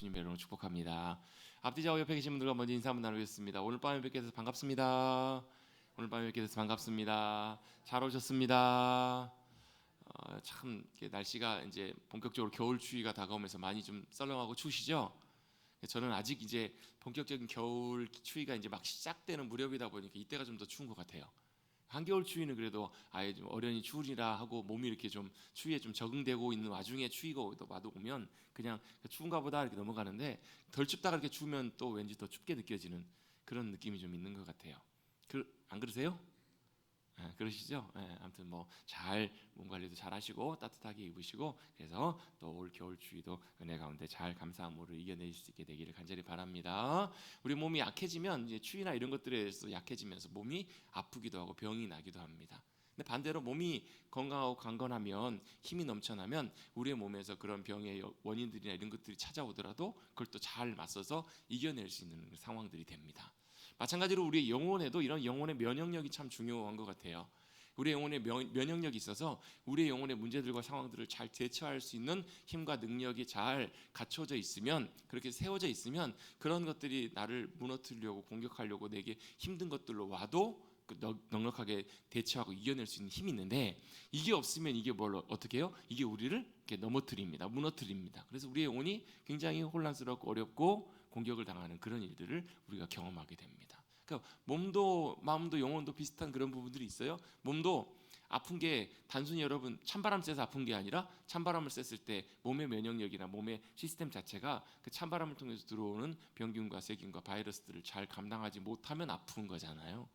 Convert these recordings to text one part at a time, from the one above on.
주님 여러분 축복합니다. 앞뒤 좌우 옆에 계신 분들과 먼저 인사 한번 나누겠습니다. 오늘 밤에 뵙게 돼서 반갑습니다. 오늘 밤에 뵙게 돼서 반갑습니다. 잘 오셨습니다. 참 날씨가 이제 본격적으로 겨울 추위가 다가오면서 많이 좀 썰렁하고 추우시죠? 저는 아직 이제 본격적인 겨울 추위가 이제 막 시작되는 무렵이다 보니까 이때가 좀 더 추운 것 같아요. 한겨울 추위는 그래도 아예 좀 어련히 추우리라 하고 몸이 이렇게 좀 추위에 좀 적응되고 있는 와중에 추위가 오면 그냥 추운가 보다 이렇게 넘어가는데, 덜 춥다가 이렇게 추우면 또 왠지 더 춥게 느껴지는 그런 느낌이 좀 있는 것 같아요. 안 그러세요? 그러시죠? 아무튼 뭐 잘 몸 관리도 잘 하시고 따뜻하게 입으시고, 그래서 또 올 겨울 추위도 은혜 가운데 잘 감사한 물을 이겨낼 수 있게 되기를 간절히 바랍니다. 우리 몸이 약해지면 이제 추위나 이런 것들에 대해서 약해지면서 몸이 아프기도 하고 병이 나기도 합니다. 근데 반대로 몸이 건강하고 강건하면, 힘이 넘쳐나면 우리의 몸에서 그런 병의 원인들이나 이런 것들이 찾아오더라도 그걸 또 잘 맞서서 이겨낼 수 있는 상황들이 됩니다. 마찬가지로 우리의 영혼에도 이런 영혼의 면역력이 참 중요한 것 같아요. 우리의 영혼의 면역력이 있어서 우리의 영혼의 문제들과 상황들을 잘 대처할 수 있는 힘과 능력이 잘 갖춰져 있으면, 그렇게 세워져 있으면 그런 것들이 나를 무너뜨리려고 공격하려고 내게 힘든 것들로 와도 넉넉하게 대처하고 이겨낼 수 있는 힘이 있는데, 이게 없으면 이게 뭘 어떻게 해요? 이게 우리를 이렇게 넘어뜨립니다. 무너뜨립니다. 그래서 우리의 영혼이 굉장히 혼란스럽고 어렵고 공격을 당하는 그런 일들을 우리가 경험하게 됩니다. 그러니까 몸도 마음도 영혼도 비슷한 그런 부분들이 있어요. 몸도 아픈 게 단순히 여러분 찬바람 쐬서 아픈 게 아니라, 찬바람을 쐈을 때 몸의 면역력이나 몸의 시스템 자체가 그 찬바람을 통해서 들어오는 병균과 세균과 바이러스들을 잘 감당하지 못하면 아픈 거잖아요.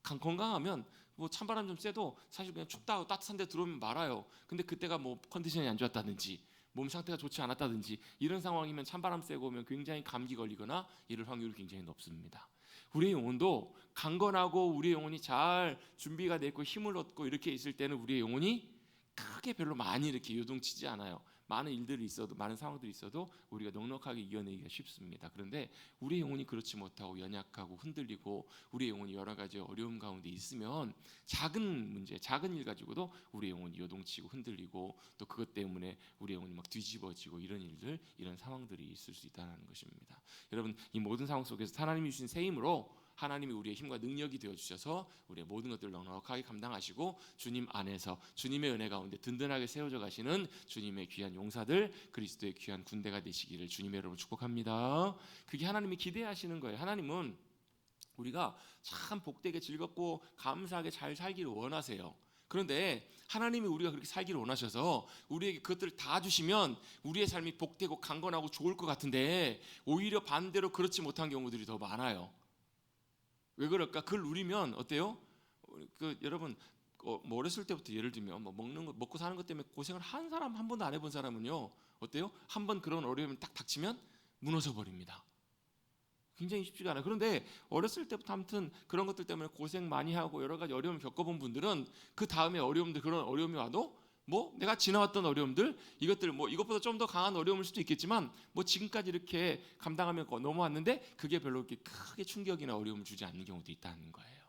건강하면 뭐 찬바람 좀 쐬도 사실 그냥 춥다 따뜻한 데 들어오면 말아요. 근데 그때가 뭐 컨디션이 안 좋았다든지 몸 상태가 좋지 않았다든지 이런 상황이면 찬바람 쐬고 오면 굉장히 감기 걸리거나 이럴 확률이 굉장히 높습니다. 우리의 영혼도 강건하고 우리의 영혼이 잘 준비가 되고 힘을 얻고 이렇게 있을 때는 우리의 영혼이 크게 별로 많이 이렇게 요동치지 않아요. 많은 일들이 있어도, 많은 상황들이 있어도 우리가 넉넉하게 이겨내기가 쉽습니다. 그런데 우리의 영혼이 그렇지 못하고 연약하고 흔들리고 우리의 영혼이 여러 가지 어려움 가운데 있으면 작은 문제, 작은 일 가지고도 우리의 영혼이 요동치고 흔들리고, 또 그것 때문에 우리의 영혼이 막 뒤집어지고 이런 일들, 이런 상황들이 있을 수 있다는 것입니다. 여러분, 이 모든 상황 속에서 하나님이 주신 새 힘으로 하나님이 우리의 힘과 능력이 되어주셔서 우리의 모든 것들을 넉넉하게 감당하시고, 주님 안에서 주님의 은혜 가운데 든든하게 세워져 가시는 주님의 귀한 용사들, 그리스도의 귀한 군대가 되시기를 주님의 이름으로 축복합니다. 그게 하나님이 기대하시는 거예요. 하나님은 우리가 참 복되게 즐겁고 감사하게 잘 살기를 원하세요. 그런데 하나님이 우리가 그렇게 살기를 원하셔서 우리에게 그것들을 다 주시면 우리의 삶이 복되고 강건하고 좋을 것 같은데, 오히려 반대로 그렇지 못한 경우들이 더 많아요. 왜 그럴까? 그걸 누리면 어때요? 여러분, 뭐 어렸을 때부터 예를 들면 뭐 먹고 사는 것 때문에 고생을 한 사람, 한 번도 안 해본 사람은요, 어때요? 한 번 그런 어려움이 딱 닥치면 무너져 버립니다. 굉장히 쉽지가 않아요. 그런데 어렸을 때부터 아무튼 그런 것들 때문에 고생 많이 하고 여러 가지 어려움을 겪어본 분들은 그 다음에 어려움들, 그런 어려움이 와도 뭐 내가 지나왔던 어려움들, 이것들 뭐 이것보다 좀 더 강한 어려움일 수도 있겠지만 뭐 지금까지 이렇게 감당하며 넘어왔는데 그게 별로 이렇게 크게 충격이나 어려움을 주지 않는 경우도 있다는 거예요.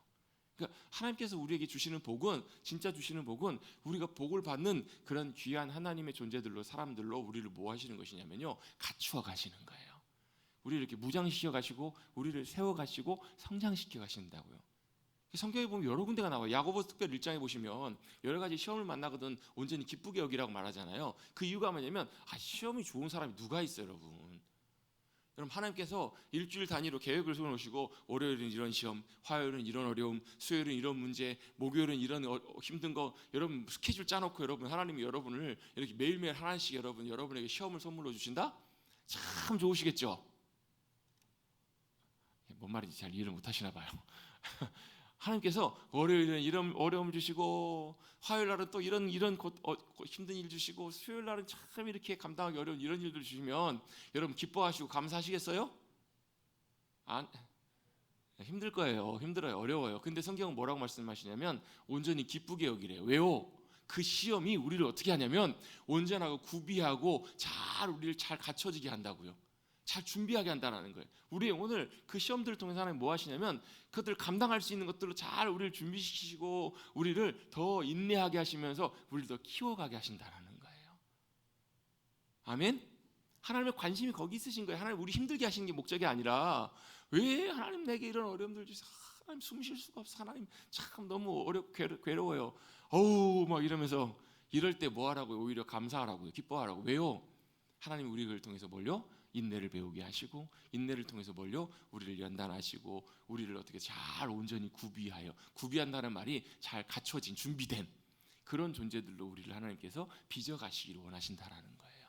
그러니까 하나님께서 우리에게 주시는 복은, 진짜 주시는 복은 우리가 복을 받는 그런 귀한 하나님의 존재들로, 사람들로 우리를 뭐 하시는 것이냐면요, 갖추어 가시는 거예요. 우리를 이렇게 무장시켜 가시고 우리를 세워 가시고 성장시켜 가신다고요. 성경에 보면 여러 군데가 나와요. 야고보서 특별 1장에 보시면 여러 가지 시험을 만나거든 온전히 기쁘게 여기라고 말하잖아요. 그 이유가 뭐냐면, 시험이 좋은 사람이 누가 있어요, 여러분. 여러분, 하나님께서 일주일 단위로 계획을 세워놓으시고, 월요일은 이런 시험, 화요일은 이런 어려움, 수요일은 이런 문제, 목요일은 이런 힘든 거, 여러분 스케줄 짜놓고 여러분, 하나님이 여러분을 이렇게 매일매일 하나씩 여러분에게 시험을 선물로 주신다? 참 좋으시겠죠? 뭔 말인지 잘 이해를 못 하시나 봐요. 하나님께서 월요일은 이런 어려움을 주시고, 화요일 날은 또 이런 힘든 일 주시고, 수요일 날은 참 이렇게 감당하기 어려운 이런 일들 주시면 여러분 기뻐하시고 감사하시겠어요? 힘들 거예요. 힘들어요. 어려워요. 근데 성경은 뭐라고 말씀하시냐면 온전히 기쁘게 여기래요. 왜요? 그 시험이 우리를 어떻게 하냐면 온전하고 구비하고 잘 우리를 잘 갖춰지게 한다고요. 잘 준비하게 한다는 거예요. 우리 오늘 그 시험들을 통해서 하나님 뭐 하시냐면 그것들을 감당할 수 있는 것들로 잘 우리를 준비시키시고 우리를 더 인내하게 하시면서 우리를 더 키워가게 하신다는 거예요. 아멘? 하나님의 관심이 거기 있으신 거예요. 하나님 우리 힘들게 하시는 게 목적이 아니라 왜 하나님 내게 이런 어려움들 주세요. 하나님 숨 쉴 수가 없어. 하나님 참 너무 괴로워요. 어우 막 이러면서 이럴 때 뭐 하라고요? 오히려 감사하라고요. 기뻐하라고. 왜요? 하나님 우리를 통해서 뭘요? 인내를 배우게 하시고 인내를 통해서 뭘요? 우리를 연단하시고 우리를 어떻게 잘 온전히 구비한다는 말이 잘 갖춰진 준비된 그런 존재들로 우리를 하나님께서 빚어가시기를 원하신다라는 거예요.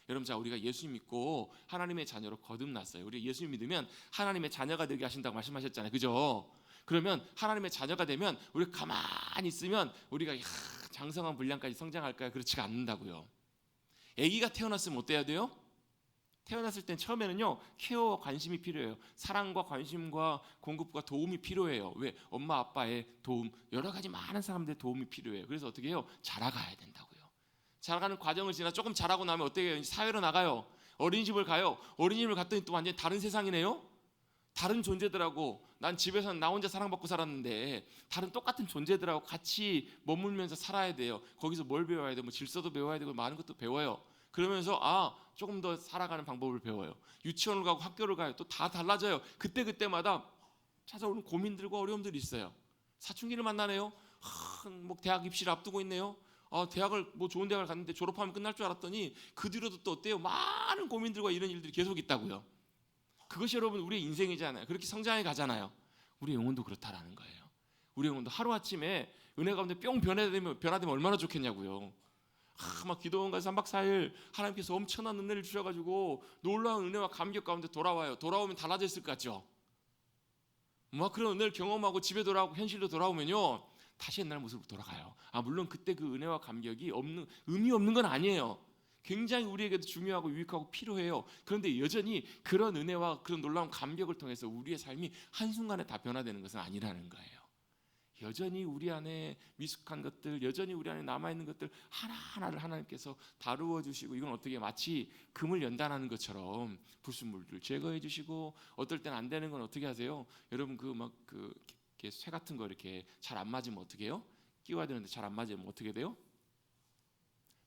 여러분, 자 우리가 예수 믿고 하나님의 자녀로 거듭났어요. 우리 예수 믿으면 하나님의 자녀가 되게 하신다고 말씀하셨잖아요. 그죠? 그러면 하나님의 자녀가 되면 우리가 가만히 있으면 우리가 장성한 분량까지 성장할까요? 그렇지가 않는다고요. 아기가 태어났으면 어때야 돼요? 태어났을 땐 처음에는요 케어와 관심이 필요해요. 사랑과 관심과 공급과 도움이 필요해요. 왜? 엄마 아빠의 도움, 여러 가지 많은 사람들의 도움이 필요해요. 그래서 어떻게 해요? 자라가야 된다고요. 자라가는 과정을 지나 조금 자라고 나면 어떻게 해요? 사회로 나가요. 어린이집을 가요. 어린이집을 갔더니 또 완전히 다른 세상이네요. 다른 존재들하고, 난 집에서는 나 혼자 사랑받고 살았는데 다른 똑같은 존재들하고 같이 머물면서 살아야 돼요. 거기서 뭘 배워야 돼요? 뭐 질서도 배워야 되고 많은 것도 배워요. 그러면서 조금 더 살아가는 방법을 배워요. 유치원을 가고 학교를 가요. 또 다 달라져요. 그때마다 찾아오는 고민들과 어려움들이 있어요. 사춘기를 만나네요. 뭐 대학 입시를 앞두고 있네요. 대학을 뭐 좋은 대학을 갔는데 졸업하면 끝날 줄 알았더니 그 뒤로도 또 어때요? 많은 고민들과 이런 일들이 계속 있다고요. 그것이 여러분 우리의 인생이잖아요. 그렇게 성장해 가잖아요. 우리 영혼도 그렇다라는 거예요. 우리 영혼도 하루아침에 은혜 가운데 뿅 변화되면 얼마나 좋겠냐고요. 막 기도원 가서 3박 4일 하나님께서 엄청난 은혜를 주셔가지고 놀라운 은혜와 감격 가운데 돌아와요. 돌아오면 달라져 있을 것 같죠? 막 그런 은혜를 경험하고 집에 돌아오고 현실로 돌아오면요 다시 옛날 모습으로 돌아가요. 물론 그때 그 은혜와 감격이 의미 없는 건 아니에요. 굉장히 우리에게도 중요하고 유익하고 필요해요. 그런데 여전히 그런 은혜와 그런 놀라운 감격을 통해서 우리의 삶이 한순간에 다 변화되는 것은 아니라는 거예요. 여전히 우리 안에 미숙한 것들, 여전히 우리 안에 남아있는 것들 하나하나를 하나님께서 다루어 주시고, 이건 어떻게 마치 금을 연단하는 것처럼 불순물을 제거해 주시고, 어떨 땐 안 되는 건 어떻게 하세요? 여러분 쇠 같은 거 이렇게 잘 안 맞으면 어떻게 해요? 끼워야 되는데 잘 안 맞으면 어떻게 돼요?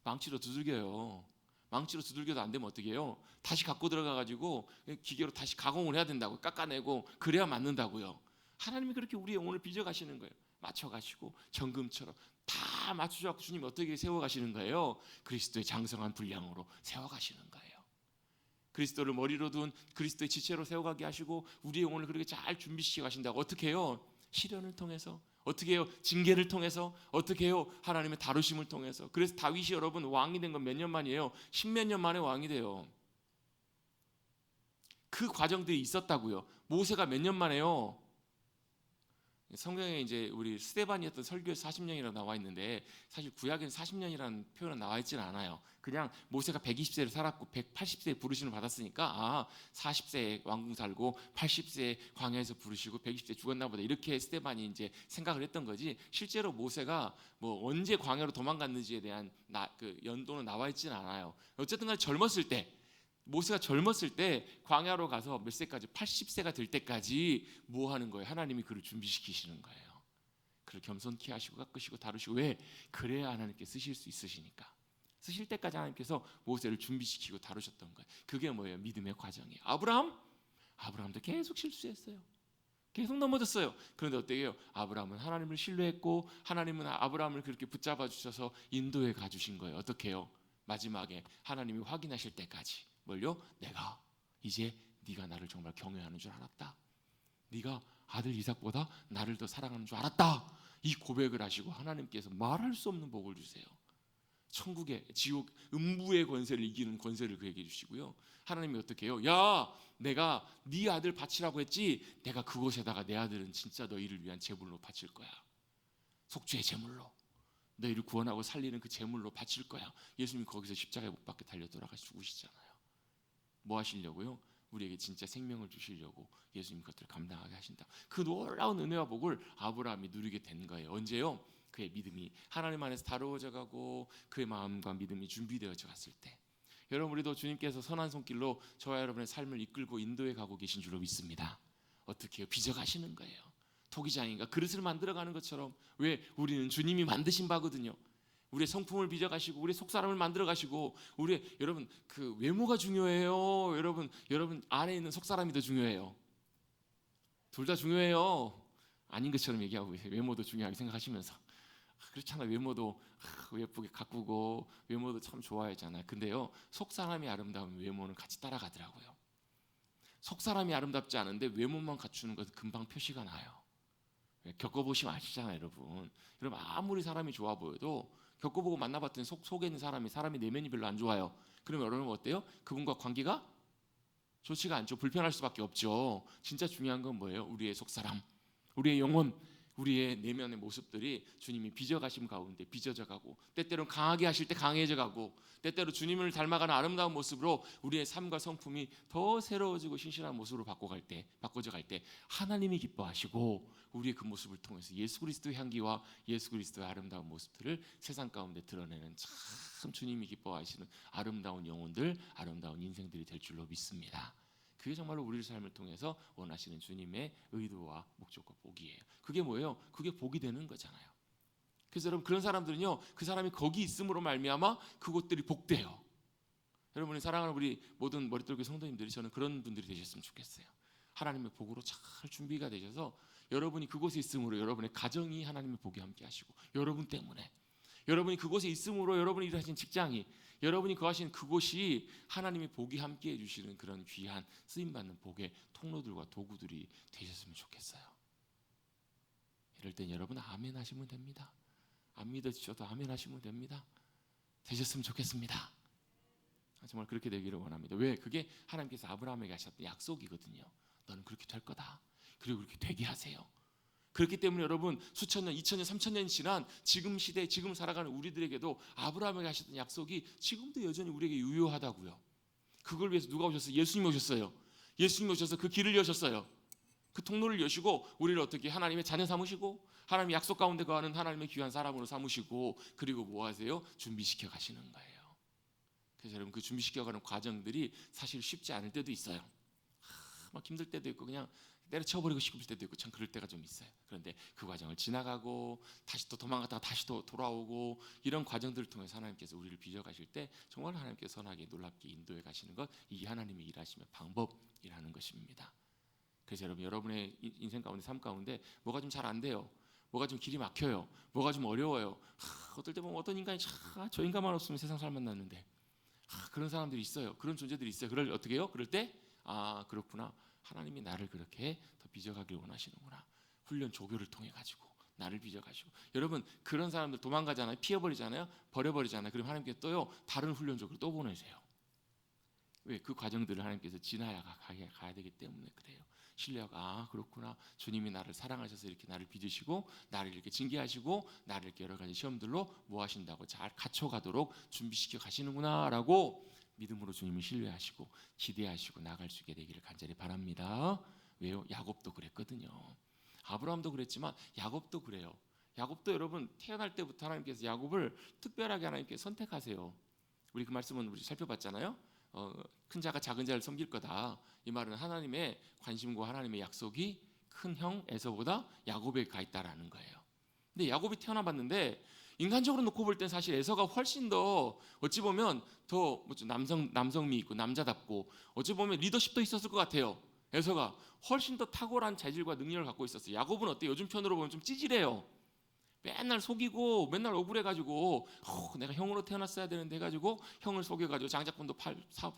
망치로 두들겨요. 망치로 두들겨도 안 되면 어떻게 해요? 다시 갖고 들어가가지고 기계로 다시 가공을 해야 된다고, 깎아내고 그래야 맞는다고요. 하나님이 그렇게 우리의 영혼을 빚어가시는 거예요. 맞춰가시고 정금처럼 다 맞추셔서 주님이 어떻게 세워가시는 거예요? 그리스도의 장성한 분량으로 세워가시는 거예요. 그리스도를 머리로 둔 그리스도의 지체로 세워가게 하시고 우리의 영혼을 그렇게 잘 준비시켜 가신다고. 어떻게 해요? 시련을 통해서. 어떻게 해요? 징계를 통해서. 어떻게 해요? 하나님의 다루심을 통해서. 그래서 다윗이 여러분 왕이 된 건 몇 년 만이에요? 10몇 년 만에 왕이 돼요. 그 과정들이 있었다고요. 모세가 몇 년 만에요? 성경에 이제 우리 스데반이었던 설교에서 40년이라고 나와 있는데, 사실 구약에는 40년이라는 표현은 나와 있지는 않아요. 그냥 모세가 120세를 살았고 180세에 부르심을 받았으니까 40세에 왕궁 살고 80세에 광야에서 부르시고 120세 죽었나 보다, 이렇게 스데반이 이제 생각을 했던 거지, 실제로 모세가 뭐 언제 광야로 도망갔는지에 대한 그 연도는 나와 있지는 않아요. 어쨌든 간에 모세가 젊었을 때 광야로 가서 몇 세까지, 80세가 될 때까지 뭐 하는 거예요? 하나님이 그를 준비시키시는 거예요. 그를 겸손케 하시고 깎으시고 다루시고. 왜? 그래야 하나님께 쓰실 수 있으시니까. 쓰실 때까지 하나님께서 모세를 준비시키고 다루셨던 거예요. 그게 뭐예요? 믿음의 과정이에요. 아브라함도 계속 실수했어요. 계속 넘어졌어요. 그런데 어떻게 해요? 아브라함은 하나님을 신뢰했고 하나님은 아브라함을 그렇게 붙잡아 주셔서 인도해 가주신 거예요. 어떻게 해요? 마지막에 하나님이 확인하실 때까지 뭘요? 내가 이제 네가 나를 정말 경외하는 줄 알았다. 네가 아들 이삭보다 나를 더 사랑하는 줄 알았다. 이 고백을 하시고 하나님께서 말할 수 없는 복을 주세요. 천국의, 지옥, 음부의 권세를 이기는 권세를 그에게 주시고요. 하나님이 어떻게 해요? 야, 내가 네 아들 바치라고 했지? 내가 그곳에다가 내 아들은 진짜 너희를 위한 제물로 바칠 거야. 속죄의 제물로. 너희를 구원하고 살리는 그 제물로 바칠 거야. 예수님이 거기서 십자가에 못 박혀 달려 돌아가서 죽으시잖아요. 뭐 하시려고요? 우리에게 진짜 생명을 주시려고 예수님 그것들을 감당하게 하신다. 그 놀라운 은혜와 복을 아브라함이 누리게 된 거예요. 언제요? 그의 믿음이 하나님 안에서 다루어져 가고 그의 마음과 믿음이 준비되어져 갔을 때. 여러분, 우리도 주님께서 선한 손길로 저와 여러분의 삶을 이끌고 인도해 가고 계신 줄로 믿습니다. 어떻게 해요? 빚어가시는 거예요. 토기장인가 그릇을 만들어가는 것처럼. 왜? 우리는 주님이 만드신 바거든요. 우리의 성품을 빚어가시고 우리의 속사람을 만들어가시고 우리의 여러분 그 외모가 중요해요. 여러분 안에 있는 속사람이 더 중요해요. 둘 다 중요해요. 아닌 것처럼 얘기하고 계세요. 외모도 중요하게 생각하시면서 그렇잖아. 외모도 예쁘게 가꾸고 외모도 참 좋아하잖아요. 근데요 속사람이 아름다우면 외모는 같이 따라가더라고요. 속사람이 아름답지 않은데 외모만 갖추는 것은 금방 표시가 나요. 겪어보시면 아시잖아요, 여러분. 여러분 아무리 사람이 좋아 보여도 겪어보고 만나봤더니 속에 있는 사람이 내면이 별로 안 좋아요. 그러면 여러분 어때요? 그분과 관계가 좋지가 않죠. 불편할 수밖에 없죠. 진짜 중요한 건 뭐예요? 우리의 속사람, 우리의 영혼, 우리의 내면의 모습들이 주님이 빚어가심 가운데 빚어져 가고 때때로는 강하게 하실 때 강해져 가고 때때로 주님을 닮아가는 아름다운 모습으로 우리의 삶과 성품이 더 새로워지고 신실한 모습으로 바꿔져 갈 때 하나님이 기뻐하시고 우리의 그 모습을 통해서 예수 그리스도의 향기와 예수 그리스도의 아름다운 모습들을 세상 가운데 드러내는 참 주님이 기뻐하시는 아름다운 영혼들, 아름다운 인생들이 될 줄로 믿습니다. 그게 정말로 우리의 삶을 통해서 원하시는 주님의 의도와 목적과 복이에요. 그게 뭐예요? 그게 복이 되는 거잖아요. 그래서 여러분 그런 사람들은요, 그 사람이 거기 있음으로 말미암아 그곳들이 복돼요. 여러분이 사랑하는 우리 모든 머리떨기 성도님들이 저는 그런 분들이 되셨으면 좋겠어요. 하나님의 복으로 잘 준비가 되셔서 여러분이 그곳에 있음으로 여러분의 가정이 하나님의 복이 함께 하시고 여러분 때문에 여러분이 그곳에 있음으로 여러분이 일하신 직장이 여러분이 거하신 그곳이 하나님의 복이 함께해 주시는 그런 귀한 쓰임받는 복의 통로들과 도구들이 되셨으면 좋겠어요. 이럴 땐 여러분 아멘 하시면 됩니다. 안 믿어지셔도 아멘 하시면 됩니다. 되셨으면 좋겠습니다. 정말 그렇게 되기를 원합니다. 왜? 그게 하나님께서 아브라함에게 하셨던 약속이거든요. 너는 그렇게 될 거다. 그리고 그렇게 되게 하세요. 그렇기 때문에 여러분 수천 년, 2000년, 3000년이 지난 지금 시대, 지금 살아가는 우리들에게도 아브라함에게 하셨던 약속이 지금도 여전히 우리에게 유효하다고요. 그걸 위해서 누가 오셨어요? 예수님이 오셨어요. 예수님이 오셔서 그 길을 여셨어요. 그 통로를 여시고 우리를 어떻게 하나님의 자녀 삼으시고 하나님의 약속 가운데 거하는 하나님의 귀한 사람으로 삼으시고 그리고 뭐 하세요? 준비시켜 가시는 거예요. 그래서 여러분 그 준비시켜가는 과정들이 사실 쉽지 않을 때도 있어요. 막 힘들 때도 있고 그냥 때려쳐버리고 싶을 때도 있고 참 그럴 때가 좀 있어요. 그런데 그 과정을 지나가고 다시 또 도망갔다가 다시 또 돌아오고 이런 과정들을 통해서 하나님께서 우리를 빚어가실 때 정말 하나님께서 선하게 놀랍게 인도해 가시는 것, 이게 하나님의 일하심의 방법이라는 것입니다. 그래서 여러분의 인생 가운데 삶 가운데 뭐가 좀 잘 안 돼요. 뭐가 좀 길이 막혀요. 뭐가 좀 어려워요. 어떨 때 보면 어떤 인간이 저 인간만 없으면 세상 살만 났는데 그런 사람들이 있어요. 그런 존재들이 있어요. 그럴 어떻게 해요? 그럴 때 그렇구나. 하나님이 나를 그렇게 더 빚어가길 원하시는구나. 훈련 조교를 통해 가지고 나를 빚어가시고 여러분 그런 사람들 도망가잖아요. 피해버리잖아요. 버려버리잖아요. 그럼 하나님께서 또요 다른 훈련 조교를 또 보내세요. 왜? 그 과정들을 하나님께서 지나야 가야 되기 때문에 그래요. 신뢰하고 그렇구나. 주님이 나를 사랑하셔서 이렇게 나를 빚으시고 나를 이렇게 징계하시고 나를 이렇게 여러 가지 시험들로 뭐 하신다고 잘 갖춰가도록 준비시켜 가시는구나라고 믿음으로 주님을 신뢰하시고 기대하시고 나갈 수 있게 되기를 간절히 바랍니다. 왜요? 야곱도 그랬거든요. 아브라함도 그랬지만 야곱도 그래요. 야곱도 여러분 태어날 때부터 하나님께서 야곱을 특별하게 하나님께서 선택하세요. 우리 그 말씀은 우리 살펴봤잖아요. 큰 자가 작은 자를 섬길 거다. 이 말은 하나님의 관심과 하나님의 약속이 큰 형 에서보다 야곱에 가 있다라는 거예요. 근데 야곱이 태어나 봤는데 인간적으로 놓고 볼 땐 사실 에서가 훨씬 더 어찌 보면 더 남성미 있고 남자답고 어찌 보면 리더십도 있었을 것 같아요. 에서가 훨씬 더 탁월한 재질과 능력을 갖고 있었어요. 야곱은 어때요? 요즘 편으로 보면 좀 찌질해요. 맨날 속이고 맨날 억울해가지고 내가 형으로 태어났어야 되는데 해가지고 형을 속여가지고 장자권도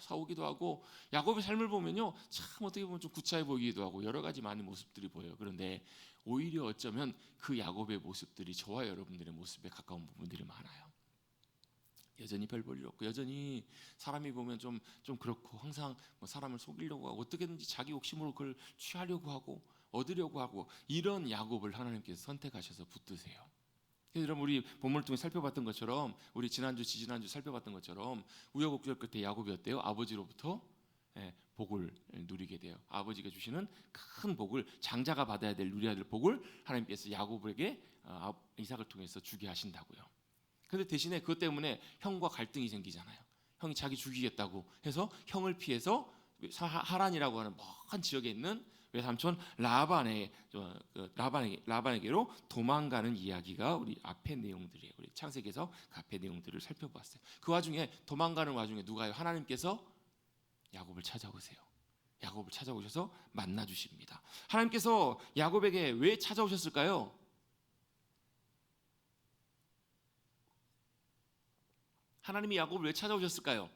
사오기도 하고 야곱의 삶을 보면요 참 어떻게 보면 좀 구차해 보이기도 하고 여러 가지 많은 모습들이 보여요. 그런데 오히려 어쩌면 그 야곱의 모습들이 저와 여러분들의 모습에 가까운 부분들이 많아요. 여전히 별 볼 일 없고 여전히 사람이 보면 좀 그렇고 항상 뭐 사람을 속이려고 하고 어떻게든지 자기 욕심으로 그걸 취하려고 하고 얻으려고 하고 이런 야곱을 하나님께서 선택하셔서 붙드세요. 여러분 우리 본문을 통해 살펴봤던 것처럼 우리 지난주 살펴봤던 것처럼 우여곡절 끝에 야곱이 어때요? 아버지로부터 복을 누리게 돼요. 아버지가 주시는 큰 복을 장자가 받아야 될 누려야 될 복을 하나님께서 야곱에게 이삭을 통해서 주게 하신다고요. 그런데 대신에 그것 때문에 형과 갈등이 생기잖아요. 형이 자기 죽이겠다고 해서 형을 피해서 하란이라고 하는 먼 지역에 있는 외삼촌 라반에게로 도망가는 이야기가 우리 앞에 내용들이에요. 우리 창세기에서 그 앞에 내용들을 살펴보았어요. 그 와중에 도망가는 와중에 누가요? 하나님께서 야곱을 찾아오세요. 야곱을 찾아오셔서 만나 주십니다. 하나님께서 야곱에게 왜 찾아오셨을까요? 하나님이 야곱을 왜 찾아오셨을까요?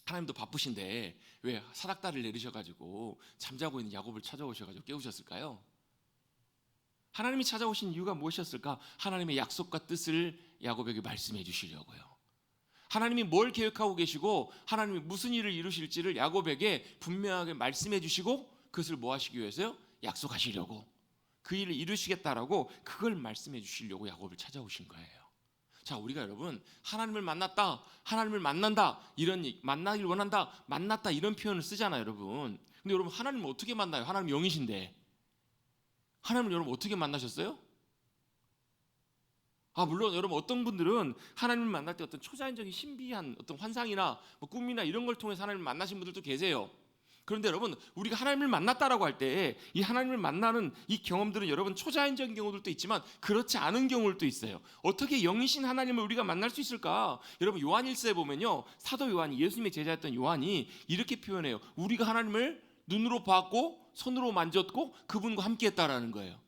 하나님도 바쁘신데 왜 사닥다리를 내리셔가지고 잠자고 있는 야곱을 찾아오셔가지고 깨우셨을까요? 하나님이 찾아오신 이유가 무엇이었을까? 하나님의 약속과 뜻을 야곱에게 말씀해 주시려고요. 하나님이 뭘 계획하고 계시고 하나님이 무슨 일을 이루실지를 야곱에게 분명하게 말씀해 주시고 그것을 뭐 하시기 위해서요? 약속하시려고, 그 일을 이루시겠다라고 그걸 말씀해 주시려고 야곱을 찾아오신 거예요. 자, 우리가 여러분 하나님을 만났다, 하나님을 만난다, 이런 만나길 원한다, 만났다 이런 표현을 쓰잖아요, 여러분. 근데 여러분 하나님을 어떻게 만나요? 하나님 영이신데 하나님을 여러분 어떻게 만나셨어요? 물론 여러분 어떤 분들은 하나님을 만날 때 어떤 초자연적인 신비한 어떤 환상이나 뭐 꿈이나 이런 걸 통해서 하나님을 만나신 분들도 계세요. 그런데 여러분 우리가 하나님을 만났다라고 할 때 이 하나님을 만나는 이 경험들은 여러분 초자연적인 경우들도 있지만 그렇지 않은 경우들도 있어요. 어떻게 영이신 하나님을 우리가 만날 수 있을까? 여러분 요한일서에 보면요, 사도 요한이, 예수님의 제자였던 요한이 이렇게 표현해요. 우리가 하나님을 눈으로 봤고 손으로 만졌고 그분과 함께했다라는 거예요.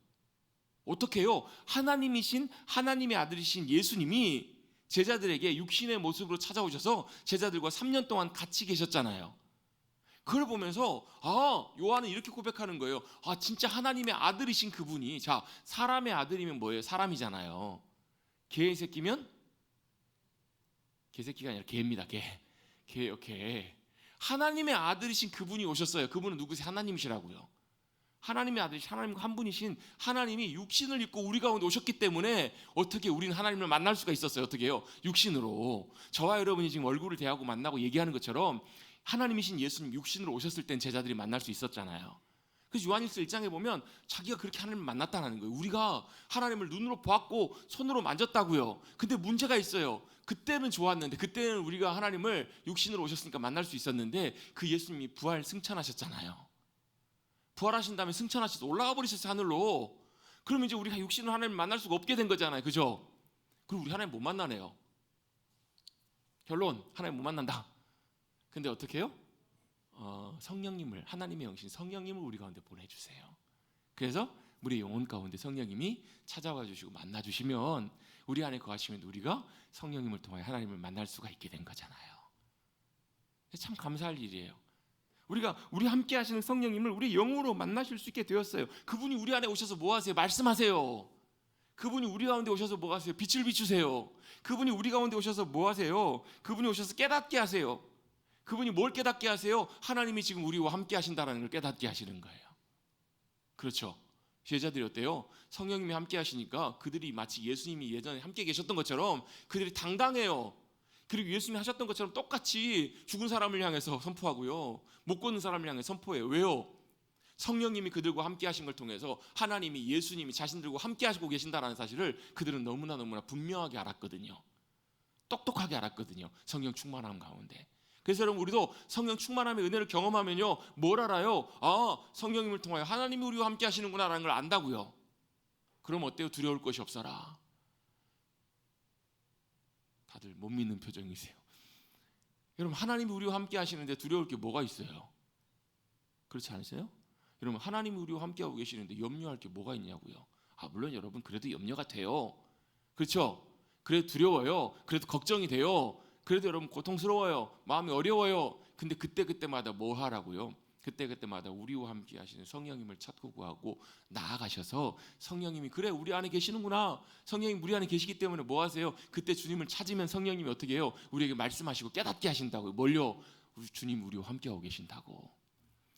어떻게 해요? 하나님이신 하나님의 아들이신 예수님이 제자들에게 육신의 모습으로 찾아오셔서 제자들과 3년 동안 같이 계셨잖아요. 그걸 보면서 요한은 이렇게 고백하는 거예요. 진짜 하나님의 아들이신 그분이, 자, 사람의 아들이면 뭐예요? 사람이잖아요. 개의 새끼면 개새끼가 아니라 개입니다. 개예요, 개. 하나님의 아들이신 그분이 오셨어요. 그분은 누구세요? 하나님이시라고요. 하나님의 아들이신 하나님 한 분이신 하나님이 육신을 입고 우리 가운데 오셨기 때문에 어떻게 우리는 하나님을 만날 수가 있었어요? 어떻게 해요? 육신으로. 저와 여러분이 지금 얼굴을 대하고 만나고 얘기하는 것처럼 하나님이신 예수님 육신으로 오셨을 땐 제자들이 만날 수 있었잖아요. 그래서 요한일서 1장에 보면 자기가 그렇게 하나님을 만났다는 거예요. 우리가 하나님을 눈으로 보았고 손으로 만졌다고요. 근데 문제가 있어요. 그때는 좋았는데, 그때는 우리가 하나님을 육신으로 오셨으니까 만날 수 있었는데 그 예수님이 부활 승천하셨잖아요. 부활하신 다음에 승천하셔서 올라가 버리셨어요, 하늘로. 그러면 이제 우리가 육신으로 하나님을 만날 수가 없게 된 거잖아요, 그죠? 그리고 우리 하나님 못 만나네요. 결론, 하나님 못 만난다. 근데 어떻게 해요? 성령님을, 하나님의 영신 성령님을 우리 가운데 보내주세요. 그래서 우리 영혼 가운데 성령님이 찾아와 주시고 만나 주시면 우리 안에 거하시면 우리가 성령님을 통해 하나님을 만날 수가 있게 된 거잖아요. 참 감사할 일이에요. 우리 함께 하시는 성령님을 우리 영으로 만나실 수 있게 되었어요. 그분이 우리 안에 오셔서 뭐 하세요? 말씀하세요. 그분이 우리 가운데 오셔서 뭐 하세요? 빛을 비추세요. 그분이 우리 가운데 오셔서 뭐 하세요? 그분이 오셔서 깨닫게 하세요. 그분이 뭘 깨닫게 하세요? 하나님이 지금 우리와 함께 하신다는 걸 깨닫게 하시는 거예요. 그렇죠? 제자들이 어때요? 성령님이 함께 하시니까 그들이 마치 예수님이 예전에 함께 계셨던 것처럼 그들이 당당해요. 그리고 예수님이 하셨던 것처럼 똑같이 죽은 사람을 향해서 선포하고요, 못 걷는 사람을 향해 선포해요. 왜요? 성령님이 그들과 함께 하신 걸 통해서 하나님이, 예수님이 자신들과 함께 하시고 계신다는 사실을 그들은 너무나 분명하게 알았거든요. 똑똑하게 알았거든요. 성령 충만함 가운데. 그래서 여러분 우리도 성령 충만함의 은혜를 경험하면요, 뭘 알아요? 성령님을 통하여 하나님이 우리와 함께 하시는구나라는 걸 안다고요. 그럼 어때요? 두려울 것이 없어라. 다들 못 믿는 표정이세요. 여러분 하나님이 우리와 함께 하시는데 두려울 게 뭐가 있어요? 그렇지 않으세요? 여러분 하나님이 우리와 함께하고 계시는데 염려할 게 뭐가 있냐고요. 물론 여러분 그래도 염려가 돼요. 그렇죠? 그래도 두려워요. 그래도 걱정이 돼요. 그래도 여러분 고통스러워요. 마음이 어려워요. 근데 그때마다 뭐 하라고요? 그때마다 우리와 함께 하시는 성령님을 찾고 구하고 나아가셔서 성령님이, 그래 우리 안에 계시는구나, 성령님 우리 안에 계시기 때문에 뭐 하세요? 그때 주님을 찾으면 성령님이 어떻게 해요? 우리에게 말씀하시고 깨닫게 하신다고요. 뭘요? 주님 우리와 함께하고 계신다고.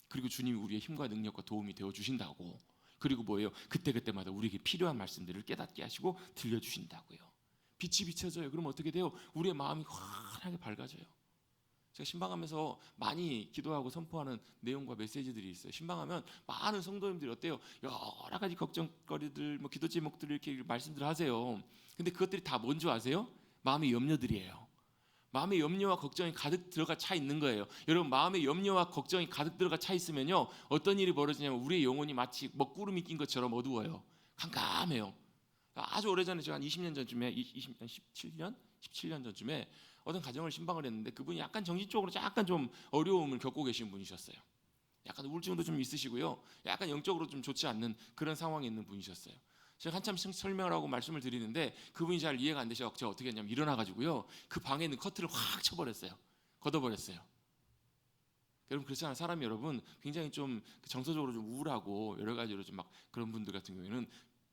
그리고 주님이 우리의 힘과 능력과 도움이 되어 주신다고. 그리고 뭐예요? 그때마다 우리에게 필요한 말씀들을 깨닫게 하시고 들려주신다고요. 빛이 비춰져요. 그럼 어떻게 돼요? 우리의 마음이 환하게 밝아져요. 제가 신방하면서 많이 기도하고 선포하는 내용과 메시지들이 있어요. 신방하면 많은 성도님들이 어때요? 여러 가지 걱정거리들, 기도 제목들 이렇게 말씀들 하세요. 근데 그것들이 다 뭔지 아세요? 마음의 염려들이에요. 마음의 염려와 걱정이 가득 들어가 차 있는 거예요. 여러분, 마음의 염려와 걱정이 가득 들어가 차 있으면요, 어떤 일이 벌어지냐면 우리의 영혼이 마치 먹구름이 낀 것처럼 어두워요. 깜깜해요. 아주 오래전에 제가 한 20년 전쯤에 17년 전쯤에 어떤 가정을 신방을 했는데, 그분이 약간 정신적으로 약간 좀 어려움을 겪고 계신 분이셨어요. 약간 우울증도 좀 있으시고요, 약간 영적으로 좀 좋지 않는 그런 상황에 있는 분이셨어요. 제가 한참 설명을 하고 말씀을 드리는데 그분이 잘 이해가 안 되셔서 제가 어떻게 했냐면 일어나가지고요, 그 방에 있는 커튼을 확 쳐버렸어요. 걷어버렸어요. 여러분, 그렇잖아요. 사람이 여러분 굉장히 좀 정서적으로 좀 우울하고 여러 가지로 좀 막 그런 분들 같은 경우에는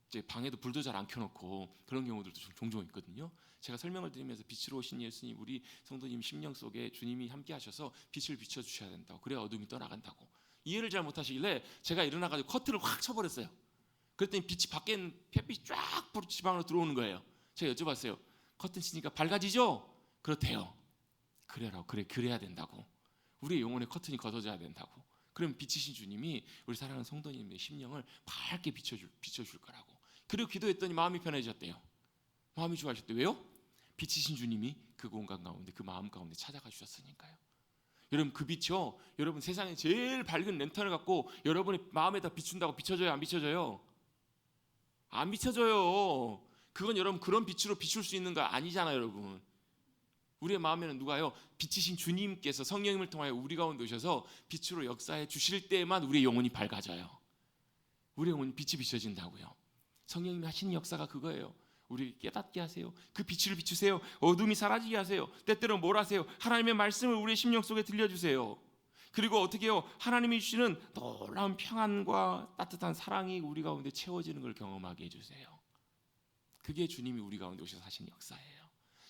이제 방에도 불도 잘 안 켜놓고 그런 경우들도 좀 종종 있거든요. 제가 설명을 드리면서 빛으로 오신 예수님, 우리 성도님 심령 속에 주님이 함께 하셔서 빛을 비춰주셔야 된다고, 그래야 어둠이 떠나간다고 이해를 잘 못하시길래 제가 일어나가지고 커튼을 확 쳐버렸어요. 그랬더니 빛이 밖에 햇빛이 쫙 지방으로 들어오는 거예요. 제가 여쭤봤어요. 커튼 치니까 밝아지죠? 그렇대요. 그래라, 그래야 된다고. 우리의 영혼의 커튼이 걷어져야 된다고. 그럼 빛이신 주님이 우리 사랑하는 성도님의 심령을 밝게 비춰줄 거라고. 그리고 기도했더니 마음이 편해졌대요. 마음이 좋아졌대요. 왜요? 빛이신 주님이 그 공간 가운데, 그 마음 가운데 찾아가 주셨으니까요. 여러분, 그 빛이요, 여러분 세상에 제일 밝은 랜턴을 갖고 여러분의 마음에다 비춘다고 비춰져요, 안 비춰져요? 안 비춰져요. 그건 여러분 그런 빛으로 비출 수 있는 거 아니잖아요. 여러분, 우리의 마음에는 누가요? 빛이신 주님께서 성령님을 통하여 우리 가운데 오셔서 빛으로 역사해 주실 때만 우리의 영혼이 밝아져요. 우리의 영혼이 빛이 비춰진다고요. 성령님이 하시는 역사가 그거예요. 우리 깨닫게 하세요. 그 빛을 비추세요. 어둠이 사라지게 하세요. 때때로 뭘 하세요? 하나님의 말씀을 우리의 심령 속에 들려주세요. 그리고 어떻게 해요? 하나님이 주시는 놀라운 평안과 따뜻한 사랑이 우리 가운데 채워지는 걸 경험하게 해주세요. 그게 주님이 우리 가운데 오셔서 하신 역사예요.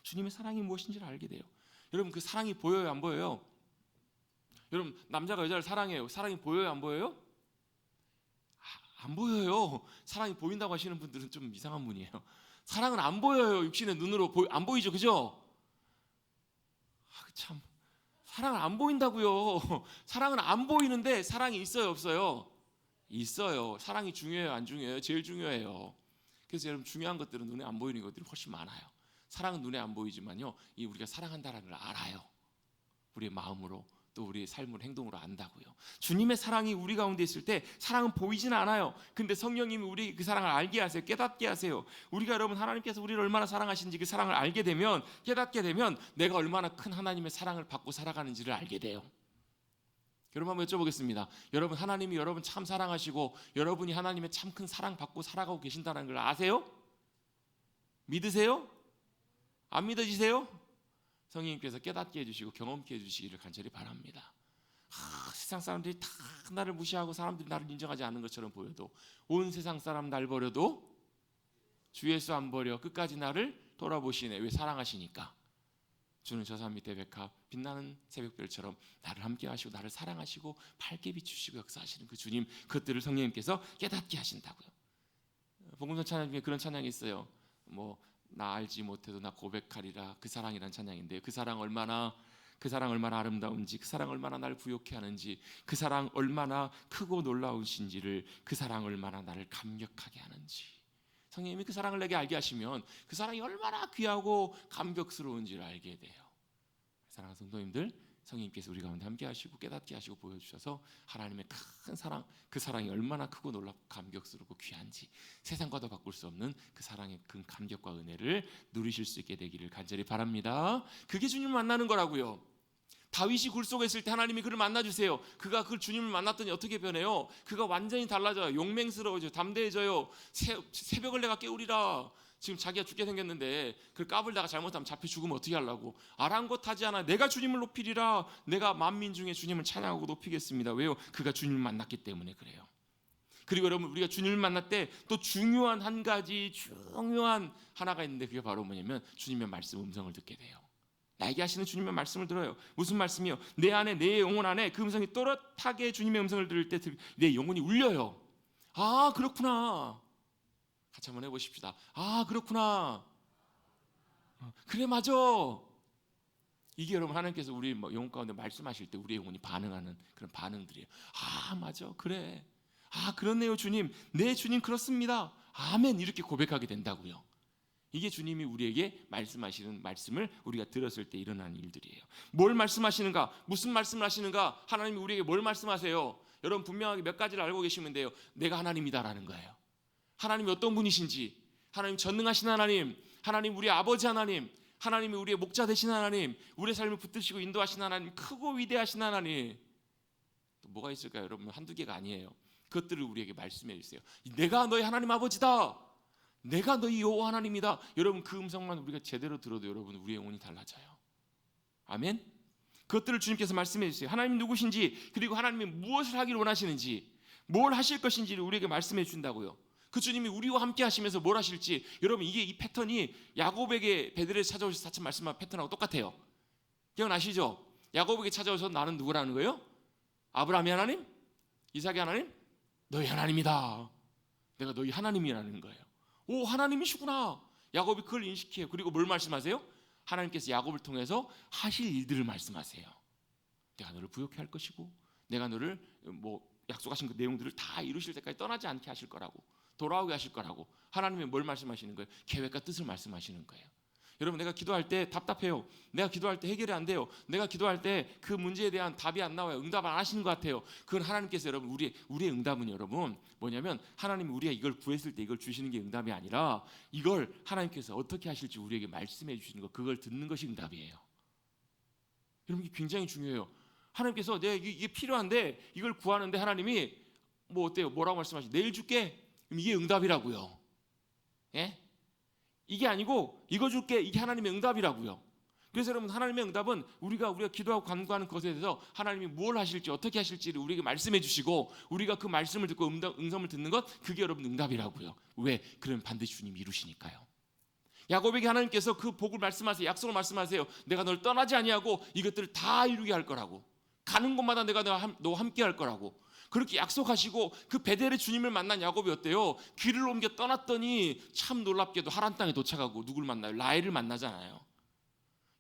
주님의 사랑이 무엇인지를 알게 돼요. 여러분, 그 사랑이 보여요, 안 보여요? 여러분, 남자가 여자를 사랑해요. 사랑이 보여요, 안 보여요? 안 보여요. 사랑이 보인다고 하시는 분들은 좀 이상한 분이에요. 사랑은 안 보여요. 육신의 눈으로 안 보이죠, 그죠? 참, 사랑은 안 보인다고요. 사랑은 안 보이는데 사랑이 있어요, 없어요? 있어요. 사랑이 중요해요, 안 중요해요? 제일 중요해요. 그래서 여러분, 중요한 것들은 눈에 안 보이는 것들이 훨씬 많아요. 사랑은 눈에 안 보이지만요, 이 우리가 사랑한다는 걸 알아요. 우리의 마음으로, 또 우리의 삶으로, 행동으로 안다고요. 주님의 사랑이 우리 가운데 있을 때 사랑은 보이지는 않아요. 근데 성령님이 우리 그 사랑을 알게 하세요. 깨닫게 하세요. 우리가 여러분, 하나님께서 우리를 얼마나 사랑하시는지 그 사랑을 알게 되면, 깨닫게 되면 내가 얼마나 큰 하나님의 사랑을 받고 살아가는지를 알게 돼요. 여러분, 한번 여쭤보겠습니다. 여러분, 하나님이 여러분 참 사랑하시고 여러분이 하나님의 참 큰 사랑 받고 살아가고 계신다는 걸 아세요? 믿으세요? 안 믿어지세요? 성령님께서 깨닫게 해주시고 경험케 해주시기를 간절히 바랍니다. 세상 사람들이 다 나를 무시하고 사람들이 나를 인정하지 않는 것처럼 보여도, 온 세상 사람 날 버려도 주 예수 안 버려 끝까지 나를 돌아보시네. 왜? 사랑하시니까. 주는 저 산 밑에 백합, 빛나는 새벽별처럼 나를 함께 하시고 나를 사랑하시고 밝게 비추시고 역사하시는 그 주님, 그것들을 성령님께서 깨닫게 하신다고요. 복음서 찬양 중에 그런 찬양이 있어요. 나 알지 못해도 나 고백하리라, 그 사랑이란 찬양인데요. 그 사랑 얼마나 아름다운지, 그 사랑 얼마나 나를 부욕해 하는지, 그 사랑 얼마나 크고 놀라우신지를, 그 사랑 얼마나 나를 감격하게 하는지, 성령님이 그 사랑을 내게 알게 하시면 그 사랑이 얼마나 귀하고 감격스러운지를 알게 돼요. 사랑하는 성도님들, 성령님께서 우리 가운데 함께 하시고 깨닫게 하시고 보여주셔서 하나님의 큰 사랑, 그 사랑이 얼마나 크고 놀랍고 감격스럽고 귀한지, 세상과도 바꿀 수 없는 그 사랑의 큰 감격과 은혜를 누리실 수 있게 되기를 간절히 바랍니다. 그게 주님을 만나는 거라고요. 다윗이 굴 속에 있을 때 하나님이 그를 만나주세요. 그가 그 주님을 만났더니 어떻게 변해요? 그가 완전히 달라져요. 용맹스러워져요. 담대해져요. 새벽을 내가 깨우리라. 지금 자기가 죽게 생겼는데 그걸 까불다가 잘못하면 잡혀 죽으면 어떻게 하려고? 아랑곳하지 않아. 내가 주님을 높이리라. 내가 만민 중에 주님을 찬양하고 높이겠습니다. 왜요? 그가 주님을 만났기 때문에 그래요. 그리고 여러분, 우리가 주님을 만날 때 또 중요한 한 가지, 중요한 하나가 있는데, 그게 바로 뭐냐면 주님의 말씀 음성을 듣게 돼요. 나에게 하시는 주님의 말씀을 들어요. 무슨 말씀이요? 내 안에, 내 영혼 안에 그 음성이 또렷하게 주님의 음성을 들을 때 내 영혼이 울려요. 아, 그렇구나. 같이 한번 해보십시다. 아, 그렇구나. 그래, 맞아. 이게 여러분, 하나님께서 우리 영혼 가운데 말씀하실 때 우리 영혼이 반응하는 그런 반응들이에요. 아, 맞아, 그래. 아, 그렇네요, 주님. 네, 주님, 그렇습니다. 아멘. 이렇게 고백하게 된다고요. 이게 주님이 우리에게 말씀하시는 말씀을 우리가 들었을 때 일어나는 일들이에요. 뭘 말씀하시는가? 무슨 말씀을 하시는가? 하나님이 우리에게 뭘 말씀하세요? 여러분 분명하게 몇 가지를 알고 계시면 돼요. 내가 하나님이다라는 거예요. 하나님이 어떤 분이신지, 하나님 전능하신 하나님, 하나님 우리 아버지 하나님, 하나님이 우리의 목자 되신 하나님, 우리의 삶을 붙드시고 인도하신 하나님, 크고 위대하신 하나님. 또 뭐가 있을까요? 여러분 한두 개가 아니에요. 그것들을 우리에게 말씀해 주세요. 내가 너희 하나님 아버지다. 내가 너희 여호와 하나님이다. 여러분 그 음성만 우리가 제대로 들어도 여러분 우리의 영혼이 달라져요. 아멘. 그것들을 주님께서 말씀해 주세요. 하나님 누구신지, 그리고 하나님이 무엇을 하기를 원하시는지, 뭘 하실 것인지를 우리에게 말씀해 준다고요. 그 주님이 우리와 함께 하시면서 뭘 하실지, 여러분 이게 이 패턴이 야곱에게 베들레헴에 찾아오셔서 사천 말씀한 패턴하고 똑같아요. 기억나시죠? 야곱에게 찾아오셔서 나는 누구라는 거예요? 아브라함의 하나님? 이삭의 하나님? 너희 하나님이다. 내가 너희 하나님이라는 거예요. 오, 하나님이시구나. 야곱이 그걸 인식해요. 그리고 뭘 말씀하세요? 하나님께서 야곱을 통해서 하실 일들을 말씀하세요. 내가 너를 부욕해 할 것이고, 내가 너를 약속하신 그 내용들을 다 이루실 때까지 떠나지 않게 하실 거라고, 돌아오게 하실 거라고. 하나님이 뭘 말씀하시는 거예요? 계획과 뜻을 말씀하시는 거예요. 여러분 내가 기도할 때 답답해요. 내가 기도할 때 해결이 안 돼요. 내가 기도할 때 그 문제에 대한 답이 안 나와요. 응답 안 하시는 것 같아요. 그건 하나님께서 여러분 우리의 응답은 여러분 뭐냐면, 하나님이 우리가 이걸 구했을 때 이걸 주시는 게 응답이 아니라, 이걸 하나님께서 어떻게 하실지 우리에게 말씀해 주시는 것, 그걸 듣는 것이 응답이에요. 여러분 이게 굉장히 중요해요. 하나님께서 내가 이게 필요한데 이걸 구하는데 하나님이 어때요? 뭐라고 말씀하시죠? 내일 줄게. 그럼 이게 응답이라고요. 예? 이게 아니고 이거 줄게, 이게 하나님의 응답이라고요. 그래서 여러분 하나님의 응답은 우리가 기도하고 간구하는 것에 대해서 하나님이 뭘 하실지 어떻게 하실지를 우리에게 말씀해 주시고, 우리가 그 말씀을 듣고 응답을 듣는 것, 그게 여러분 응답이라고요. 왜? 그러면 반드시 주님이 이루시니까요. 야곱에게 하나님께서 그 복을 말씀하세요. 약속을 말씀하세요. 내가 널 떠나지 아니하고 이것들을 다 이루게 할 거라고, 가는 곳마다 내가 너와 함께 할 거라고 그렇게 약속하시고, 그 베델의 주님을 만난 야곱이 어때요? 길을 옮겨 떠났더니 참 놀랍게도 하란 땅에 도착하고 누굴 만나요? 라헬을 만나잖아요.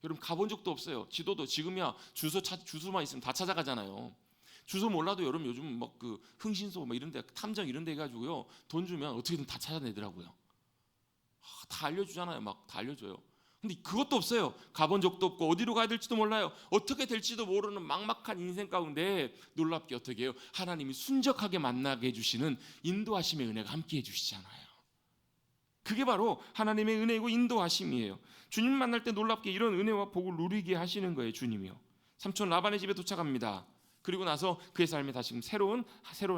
여러분 가본 적도 없어요. 지도도 지금이야 주소만 있으면 다 찾아가잖아요. 주소 몰라도 여러분 요즘 그 흥신소 이런데 탐정 이런데 해가지고요, 돈 주면 어떻게든 다 찾아내더라고요. 다 알려주잖아요. 다 알려줘요. 근데 그것도 없어요. 가본 적도 없고 어디로 가야 될지도 몰라요. 어떻게 될지도 모르는 막막한 인생 가운데 놀랍게 어떻게 해요? 하나님이 순적하게 만나게 해주시는 인도하심의 은혜가 함께 해주시잖아요. 그게 바로 하나님의 은혜이고 인도하심이에요. 주님 만날 때 놀랍게 이런 은혜와 복을 누리게 하시는 거예요. 주님이요. 삼촌 라반의 집에 도착합니다. 그리고 나서 그의 삶에 다시 새로운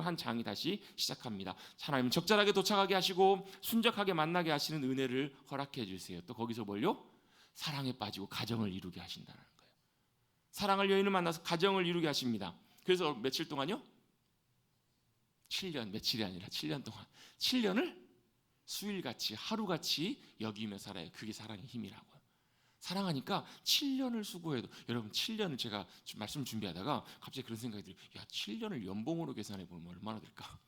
한 장이 다시 시작합니다. 하나님은 적절하게 도착하게 하시고 순적하게 만나게 하시는 은혜를 허락해 주세요. 또 거기서 뭘요? 사랑에 빠지고 가정을 이루게 하신다는 거예요. 사랑할 여인을 만나서 가정을 이루게 하십니다. 그래서 며칠 동안요? 7년, 며칠이 아니라 7년 동안, 7년을 수일같이 하루같이 여기며 살아요. 그게 사랑의 힘이라고요. 사랑하니까 7년을 수고해도, 여러분 7년을 제가 말씀 준비하다가 갑자기 그런 생각이 들어요. 7년을 연봉으로 계산해 보면 얼마나 될까?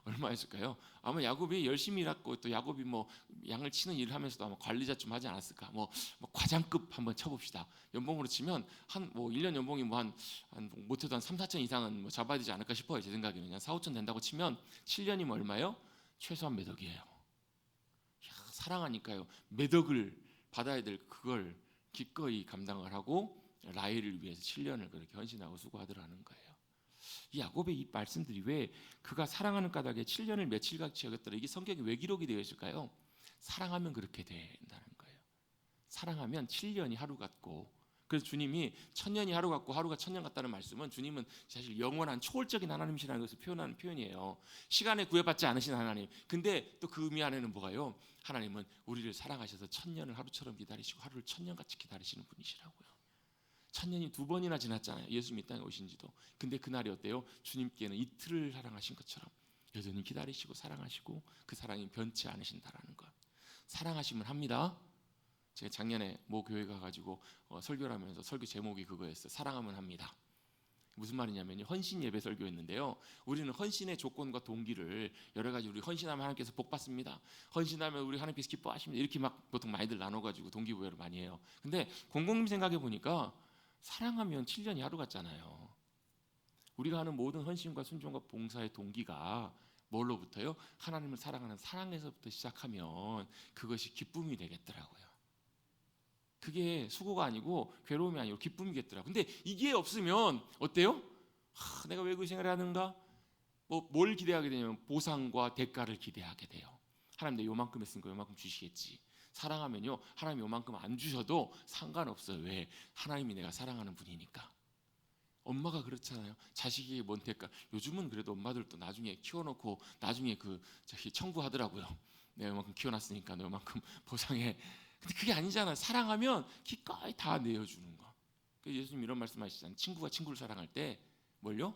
얼마였을까요? 아마 야곱이 열심히 일했고, 또 야곱이 양을 치는 일을 하면서도 아마 관리자 좀 하지 않았을까? 과장급 한번 쳐봅시다. 연봉으로 치면 1년 연봉이 한 못해도 한 3, 4천 이상은 잡아야 되지 않을까 싶어요. 제 생각에는 그냥 4, 5천 된다고 치면 7년이면 얼마요? 최소한 몇 억이에요. 사랑하니까요, 몇 억을 받아야 될 그걸 기꺼이 감당을 하고 라헬을 위해서 7년을 그렇게 헌신하고 수고하더라는 거예요. 이 야곱의 이 말씀들이 왜 그가 사랑하는 까닭에 7년을 며칠같이 여겼더라, 이게 성경에 왜 기록이 되어 있을까요? 사랑하면 그렇게 된다는 거예요. 사랑하면 7년이 하루 같고, 그래서 주님이 1000년이 하루 같고 하루가 1000년 같다는 말씀은, 주님은 사실 영원한 초월적인 하나님이시라는 것을 표현하는 표현이에요. 시간에 구애받지 않으신 하나님. 근데 또 그 의미 안에는 뭐가요? 하나님은 우리를 사랑하셔서 1000년을 하루처럼 기다리시고 하루를 1000년같이 기다리시는 분이시라고요. 1000년이 2번이나 지났잖아요. 예수님 이 땅에 오신지도. 근데 그날이 어때요? 주님께는 이틀을 사랑하신 것처럼 여전히 기다리시고 사랑하시고, 그 사랑이 변치 않으신다라는 것. 사랑하시면 합니다. 제가 작년에 모 교회 가가지고 설교를 하면서 설교 제목이 그거였어요. 사랑하면 합니다. 무슨 말이냐면요, 헌신 예배 설교였는데요, 우리는 헌신의 조건과 동기를 여러 가지, 우리 헌신하면 하나님께서 복 받습니다, 헌신하면 우리 하나님께서 기뻐하십니다, 이렇게 보통 많이들 나눠가지고 동기부여를 많이 해요. 근데 곰곰이 생각해 보니까 사랑하면 7년이 하루 같잖아요. 우리가 하는 모든 헌신과 순종과 봉사의 동기가 뭘로부터요? 하나님을 사랑하는 사랑에서부터 시작하면 그것이 기쁨이 되겠더라고요. 그게 수고가 아니고 괴로움이 아니고 기쁨이겠더라고요. 근데 이게 없으면 어때요? 내가 왜 그 생활을 하는가? 뭘 기대하게 되냐면 보상과 대가를 기대하게 돼요. 하나님 내가 요만큼 했으니까 요만큼 주시겠지. 사랑하면요, 하나님 요만큼 안 주셔도 상관없어요. 왜? 하나님이 내가 사랑하는 분이니까. 엄마가 그렇잖아요. 자식에게 뭔 대가. 요즘은 그래도 엄마들도 나중에 키워놓고 나중에 청구하더라고요. 내가 요만큼 키워놨으니까 너 요만큼 보상해. 근데 그게 아니잖아요. 사랑하면 기꺼이 다 내어주는 거. 예수님 이런 말씀하시잖아요. 친구가 친구를 사랑할 때 뭘요?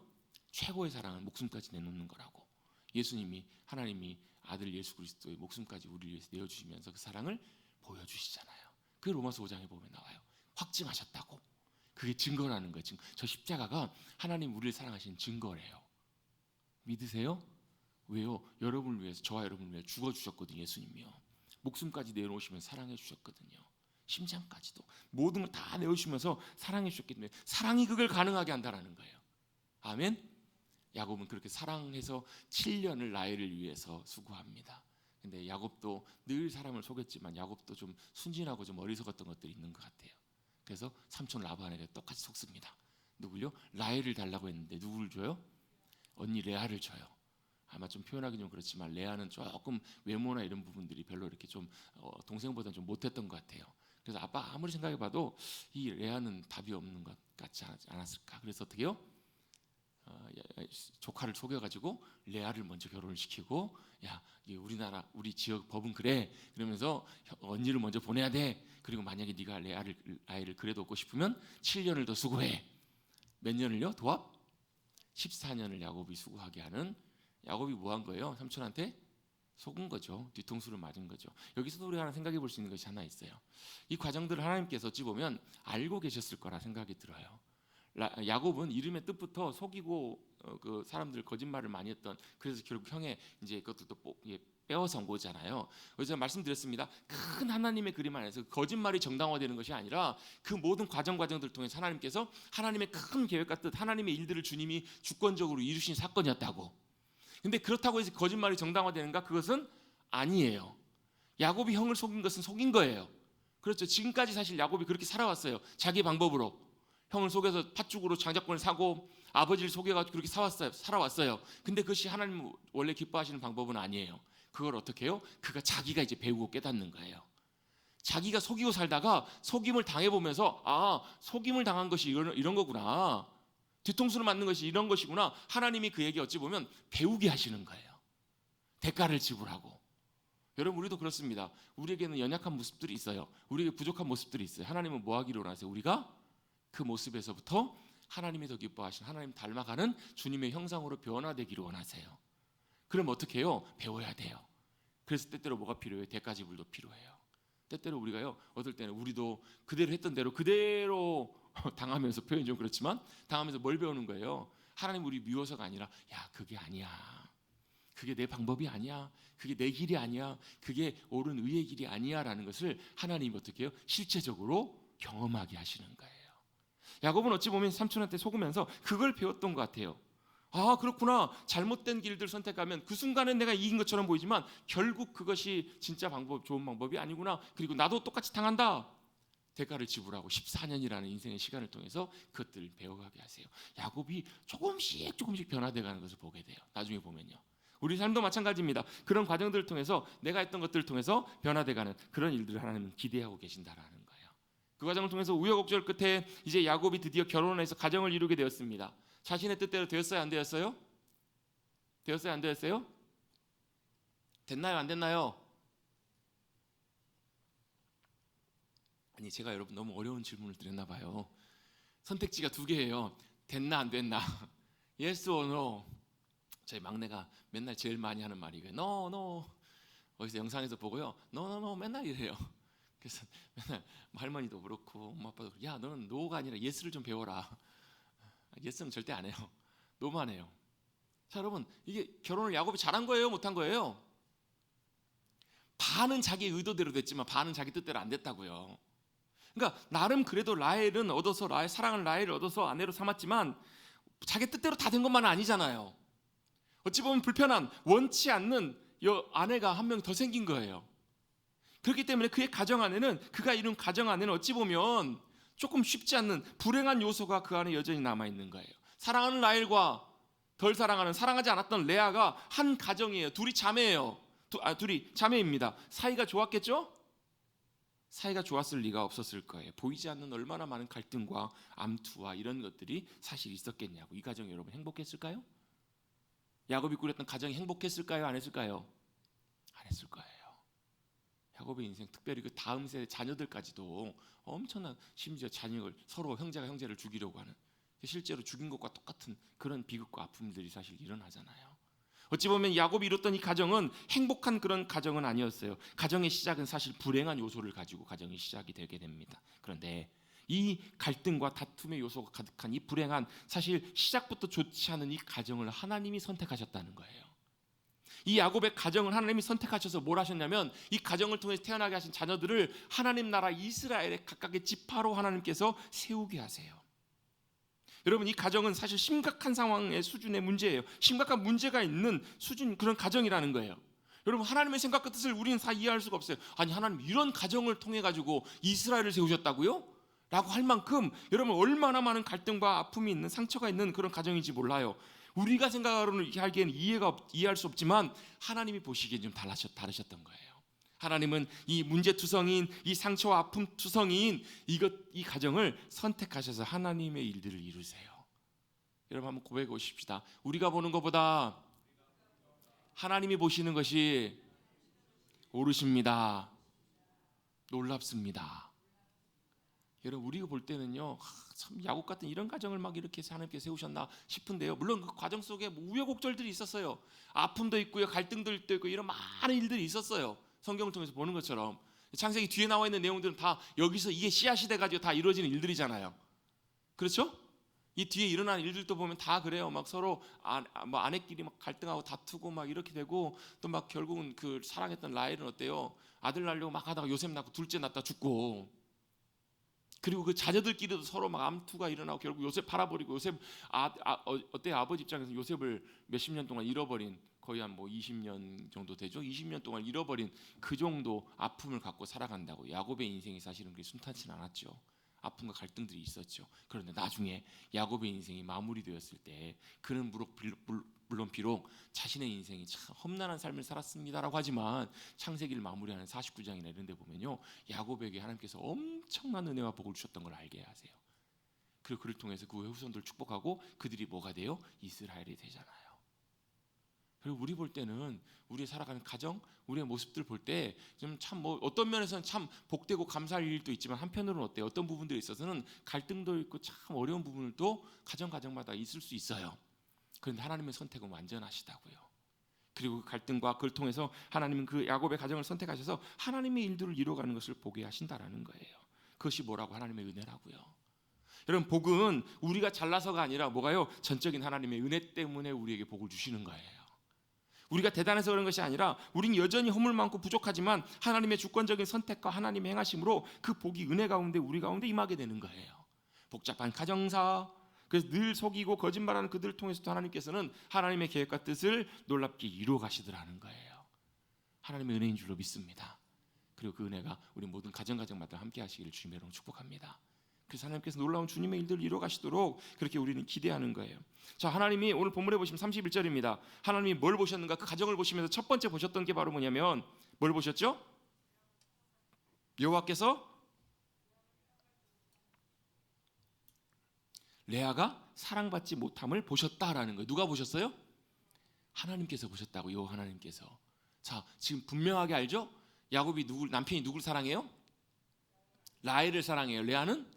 최고의 사랑은 목숨까지 내놓는 거라고. 예수님이, 하나님이 아들 예수 그리스도의 목숨까지 우리를 위해서 내어주시면서 그 사랑을 보여주시잖아요. 그게 로마서 5장에 보면 나와요. 확증하셨다고. 그게 증거라는 거예요. 저 십자가가 하나님 우리를 사랑하신 증거래요. 믿으세요? 왜요? 여러분을 위해서, 저와 여러분을 위해 죽어주셨거든요. 예수님이요. 목숨까지 내놓으시면서 사랑해 주셨거든요. 심장까지도 모든 걸 다 내어주시면서 사랑해 주셨기 때문에 사랑이 그걸 가능하게 한다는 거예요. 아멘. 야곱은 그렇게 사랑해서 7년을 라헬을 위해서 수고합니다. 근데 야곱도 늘 사람을 속였지만 야곱도 좀 순진하고 좀 어리석었던 것들이 있는 것 같아요. 그래서 삼촌 라반에게 똑같이 속습니다. 누굴요? 라헬을 달라고 했는데 누구를 줘요? 언니 레아를 줘요. 아마 좀 표현하기 좀 그렇지만 레아는 조금 외모나 이런 부분들이 별로 이렇게 좀 동생보다는 좀 못했던 것 같아요. 그래서 아빠가 아무리 생각해봐도 이 레아는 답이 없는 것 같지 않았을까. 그래서 어떻게요? 조카를 속여가지고 레아를 먼저 결혼을 시키고, 야, 우리나라 우리 지역 법은 그래. 그러면서 언니를 먼저 보내야 돼. 그리고 만약에 네가 라헬을 그래도 얻고 싶으면 7년을 더 수고해. 몇 년을요? 도합 14년을 야곱이 수고하게 하는. 야곱이 뭐 한 거예요? 삼촌한테 속은 거죠. 뒤통수를 맞은 거죠. 여기서도 우리가 하나 생각해 볼 수 있는 것이 하나 있어요. 이 과정들을 하나님께서 어찌 보면 알고 계셨을 거라 생각이 들어요. 야곱은 이름의 뜻부터 속이고 그 사람들 거짓말을 많이 했던, 그래서 결국 형의 이제 그것도 빼어서 온 거잖아요. 그래서 제가 말씀드렸습니다. 큰 하나님의 그림 안에서 거짓말이 정당화되는 것이 아니라 그 모든 과정들 통해서 하나님께서 하나님의 큰 계획과 뜻, 하나님의 일들을 주님이 주권적으로 이루신 사건이었다고. 근데 그렇다고 해서 거짓말이 정당화되는가? 그것은 아니에요. 야곱이 형을 속인 것은 속인 거예요. 그렇죠. 지금까지 사실 야곱이 그렇게 살아왔어요. 자기 방법으로 형을 속여서 팥죽으로 장자권을 사고 아버지를 속여가지고 그렇게 살아왔어요. 근데 그것이 하나님 원래 기뻐하시는 방법은 아니에요. 그걸 어떻게 해요? 그가 자기가 이제 배우고 깨닫는 거예요. 자기가 속이고 살다가 속임을 당해보면서, 속임을 당한 것이 이런 거구나. 뒤통수를 맞는 것이 이런 것이구나. 하나님이 그에게 어찌 보면 배우게 하시는 거예요. 대가를 지불하고. 여러분, 우리도 그렇습니다. 우리에게는 연약한 모습들이 있어요. 우리에게 부족한 모습들이 있어요. 하나님은 뭐 하기를 원하세요? 우리가 그 모습에서부터 하나님이 더 기뻐하시는, 하나님 닮아가는 주님의 형상으로 변화되기를 원하세요. 그럼 어떻게 해요? 배워야 돼요. 그래서 때때로 뭐가 필요해요? 대가 지불도 필요해요. 때때로 우리가요, 어떨 때는 우리도 그대로 했던 대로 그대로 당하면서, 표현이 좀 그렇지만 당하면서 뭘 배우는 거예요? 하나님 우리 미워서가 아니라, 야, 그게 아니야. 그게 내 방법이 아니야. 그게 내 길이 아니야. 그게 옳은 의의 길이 아니야 라는 것을 하나님이 어떻게 해요? 실제적으로 경험하게 하시는 거예요. 야곱은 어찌 보면 삼촌한테 속으면서 그걸 배웠던 것 같아요. 그렇구나. 잘못된 길들 선택하면 그 순간은 내가 이긴 것처럼 보이지만 결국 그것이 진짜 좋은 방법이 아니구나. 그리고 나도 똑같이 당한다. 대가를 지불하고 14년이라는 인생의 시간을 통해서 그것들을 배워가게 하세요. 야곱이 조금씩 변화되어가는 것을 보게 돼요. 나중에 보면요. 우리 삶도 마찬가지입니다. 그런 과정들을 통해서, 내가 했던 것들을 통해서 변화되어가는 그런 일들을 하나님은 기대하고 계신다라는 거예요. 그 과정을 통해서 우여곡절 끝에 이제 야곱이 드디어 결혼을 해서 가정을 이루게 되었습니다. 자신의 뜻대로 되었어요? 안 되었어요? 되었어요? 안 되었어요? 됐나요? 안 됐나요? 아니, 제가 여러분 너무 어려운 질문을 드렸나 봐요. 선택지가 두 개예요. 됐나 안 됐나? Yes or no? 저희 막내가 맨날 제일 많이 하는 말이 이거예요. No, no. 어디서 영상에서 보고요. No, no, no. 맨날 이래요. 그래서 맨날 할머니도 그렇고 엄마 아빠도 그렇고, 야, 너는 no가 아니라 yes를 좀 배워라. yes는 절대 안 해요. no만 해요. 자, 여러분, 이게 결혼을 야곱이 잘한 거예요? 못한 거예요? 반은 자기 의도대로 됐지만 반은 자기 뜻대로 안 됐다고요. 그러니까 나름 그래도 사랑을 라헬을 얻어서 아내로 삼았지만 자기 뜻대로 다 된 것만은 아니잖아요. 어찌 보면 불편한, 원치 않는 아내가 한 명 더 생긴 거예요. 그렇기 때문에 그의 가정 안에는, 그가 이룬 가정 안에는 어찌 보면 조금 쉽지 않는 불행한 요소가 그 안에 여전히 남아있는 거예요. 사랑하는 라헬과 덜 사랑하는, 사랑하지 않았던 레아가 한 가정이에요. 둘이 자매예요. 둘이 자매입니다. 사이가 좋았겠죠? 사이가 좋았을 리가 없었을 거예요. 보이지 않는 얼마나 많은 갈등과 암투와 이런 것들이 사실 있었겠냐고. 이 가정이 여러분 행복했을까요? 야곱이 꾸렸던 가정이 행복했을까요? 안 했을까요? 안 했을 거예요. 야곱의 인생, 특별히 그 다음 세대 자녀들까지도 엄청난, 심지어 자녀를 서로 형제가 형제를 죽이려고 하는, 실제로 죽인 것과 똑같은 그런 비극과 아픔들이 사실 일어나잖아요. 어찌 보면 야곱이 이뤘던 이 가정은 행복한 그런 가정은 아니었어요. 가정의 시작은 사실 불행한 요소를 가지고 가정이 시작이 되게 됩니다. 그런데 이 갈등과 다툼의 요소가 가득한 이 불행한, 사실 시작부터 좋지 않은 이 가정을 하나님이 선택하셨다는 거예요. 이 야곱의 가정을 하나님이 선택하셔서 뭘 하셨냐면, 이 가정을 통해서 태어나게 하신 자녀들을 하나님 나라 이스라엘의 각각의 지파로 하나님께서 세우게 하세요. 여러분, 이 가정은 사실 심각한 상황의 수준의 문제예요. 심각한 문제가 있는 수준, 그런 가정이라는 거예요. 여러분, 하나님의 생각과 뜻을 우리는 다 이해할 수가 없어요. 아니, 하나님 이런 가정을 통해 가지고 이스라엘을 세우셨다고요? 라고 할 만큼 여러분 얼마나 많은 갈등과 아픔이 있는, 상처가 있는 그런 가정인지 몰라요. 우리가 생각하기에는 이해할 수 없지만 하나님이 보시기엔 좀 다르셨던 거예요. 하나님은 이 문제투성이인, 이 상처와 아픔투성이인 이 가정을 선택하셔서 하나님의 일들을 이루세요. 여러분 한번 고백해 보십시다. 우리가 보는 것보다 하나님이 보시는 것이 옳으십니다. 놀랍습니다. 여러분, 우리가 볼 때는요, 참 야곱 같은 이런 가정을 막 이렇게 하나님께 세우셨나 싶은데요. 물론 그 과정 속에 뭐 우여곡절들이 있었어요. 아픔도 있고요, 갈등도 있고, 이런 많은 일들이 있었어요. 성경을 통해서 보는 것처럼 창세기 뒤에 나와 있는 내용들은 다 여기서 이게 씨앗이 돼가지고 다 이루어지는 일들이잖아요. 그렇죠? 이 뒤에 일어나는 일들도 보면 다 그래요. 막 서로 뭐 아내끼리 막 갈등하고 다투고 막 이렇게 되고, 또 막 결국은 그 사랑했던 라헬은 어때요? 아들 낳으려고 막 하다가 요셉 낳고 둘째 낳다 죽고, 그리고 그 자녀들끼리도 서로 막 암투가 일어나고 결국 요셉 팔아버리고, 요셉 어때요? 아버지 입장에서 요셉을 몇십 년 동안 잃어버린, 거의 한 뭐 20년 정도 되죠. 20년 동안 잃어버린 그 정도 아픔을 갖고 살아간다고. 야곱의 인생이 사실은 그렇게 순탄치 않았죠. 아픔과 갈등들이 있었죠. 그런데 나중에 야곱의 인생이 마무리되었을 때 그는 물론 비록 자신의 인생이 참 험난한 삶을 살았습니다라고 하지만, 창세기를 마무리하는 49장이나 이런 데 보면요, 야곱에게 하나님께서 엄청난 은혜와 복을 주셨던 걸 알게 하세요. 그리고 그를 통해서 그 후손들을 축복하고 그들이 뭐가 돼요? 이스라엘이 되잖아요. 그리고 우리 볼 때는 우리의 살아가는 가정, 우리의 모습들 볼 때 좀 참 뭐 어떤 면에서는 참 복되고 감사할 일도 있지만, 한편으로는 어때요? 어떤 부분들에 있어서는 갈등도 있고 참 어려운 부분들도 가정마다 있을 수 있어요. 그런데 하나님의 선택은 완전하시다고요. 그리고 그 갈등과 그걸 통해서 하나님은 그 야곱의 가정을 선택하셔서 하나님의 일들을 이루어가는 것을 보게 하신다라는 거예요. 그것이 뭐라고? 하나님의 은혜라고요. 여러분, 복은 우리가 잘나서가 아니라 뭐가요? 전적인 하나님의 은혜 때문에 우리에게 복을 주시는 거예요. 우리가 대단해서 그런 것이 아니라, 우린 여전히 허물 많고 부족하지만 하나님의 주권적인 선택과 하나님의 행하심으로 그 복이 은혜 가운데, 우리 가운데 임하게 되는 거예요. 복잡한 가정사, 그래서 늘 속이고 거짓말하는 그들을 통해서도 하나님께서는 하나님의 계획과 뜻을 놀랍게 이루어 가시더라는 거예요. 하나님의 은혜인 줄로 믿습니다. 그리고 그 은혜가 우리 모든 가정마다 함께 하시기를 주님의 이름으로 축복합니다. 그래서 하나님께서 놀라운 주님의 일들을 이루어 가시도록 그렇게 우리는 기대하는 거예요. 자, 하나님이 오늘 본문에 보시면 31절입니다. 하나님이 뭘 보셨는가? 그 가정을 보시면서 첫 번째 보셨던 게 바로 뭐냐면, 뭘 보셨죠? 여호와께서 레아가 사랑받지 못함을 보셨다라는 거예요. 누가 보셨어요? 하나님께서 보셨다고. 여호와 하나님께서. 자, 지금 분명하게 알죠? 야곱이 남편이 누굴 사랑해요? 라헬을 사랑해요. 레아는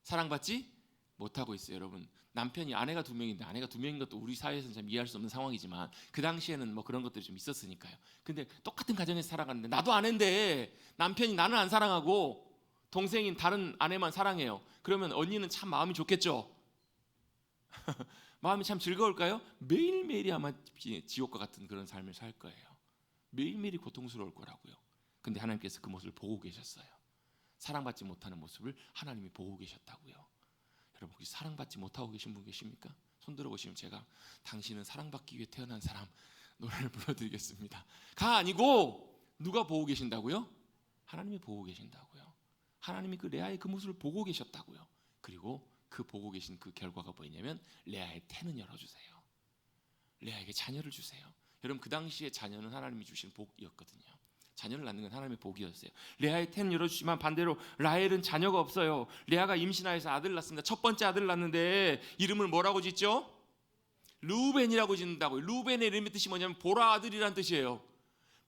사랑받지 못하고 있어요. 여러분, 남편이 아내가 두 명인데, 아내가 두 명인 것도 우리 사회에서는 참 이해할 수 없는 상황이지만 그 당시에는 뭐 그런 것들이 좀 있었으니까요. 근데 똑같은 가정에서 살아가는데, 나도 아내인데 남편이 나는 안 사랑하고 동생인 다른 아내만 사랑해요. 그러면 언니는 참 마음이 좋겠죠? 마음이 참 즐거울까요? 매일매일이 아마 지옥과 같은 그런 삶을 살 거예요. 매일매일이 고통스러울 거라고요. 근데 하나님께서 그 모습을 보고 계셨어요. 사랑받지 못하는 모습을 하나님이 보고 계셨다고요. 여러분, 혹시 사랑받지 못하고 계신 분 계십니까? 손들어 보시면 제가 당신은 사랑받기 위해 태어난 사람 노래를 불러드리겠습니다. 가 아니고 누가 보고 계신다고요? 하나님이 보고 계신다고요. 하나님이 그 레아의 그 모습을 보고 계셨다고요. 그리고 그 보고 계신 그 결과가 뭐냐면 레아의 태는 열어주세요. 레아에게 자녀를 주세요. 여러분 그 당시에 자녀는 하나님이 주신 복이었거든요. 자녀를 낳는 건 하나님의 복이었어요. 레아의 태는 열어주지만 반대로 라헬은 자녀가 없어요. 레아가 임신하여서 아들을 낳습니다. 첫 번째 아들을 낳는데 이름을 뭐라고 짓죠? 루벤이라고 짓는다고요. 루벤의 이름의 뜻이 뭐냐면 보라 아들이란 뜻이에요.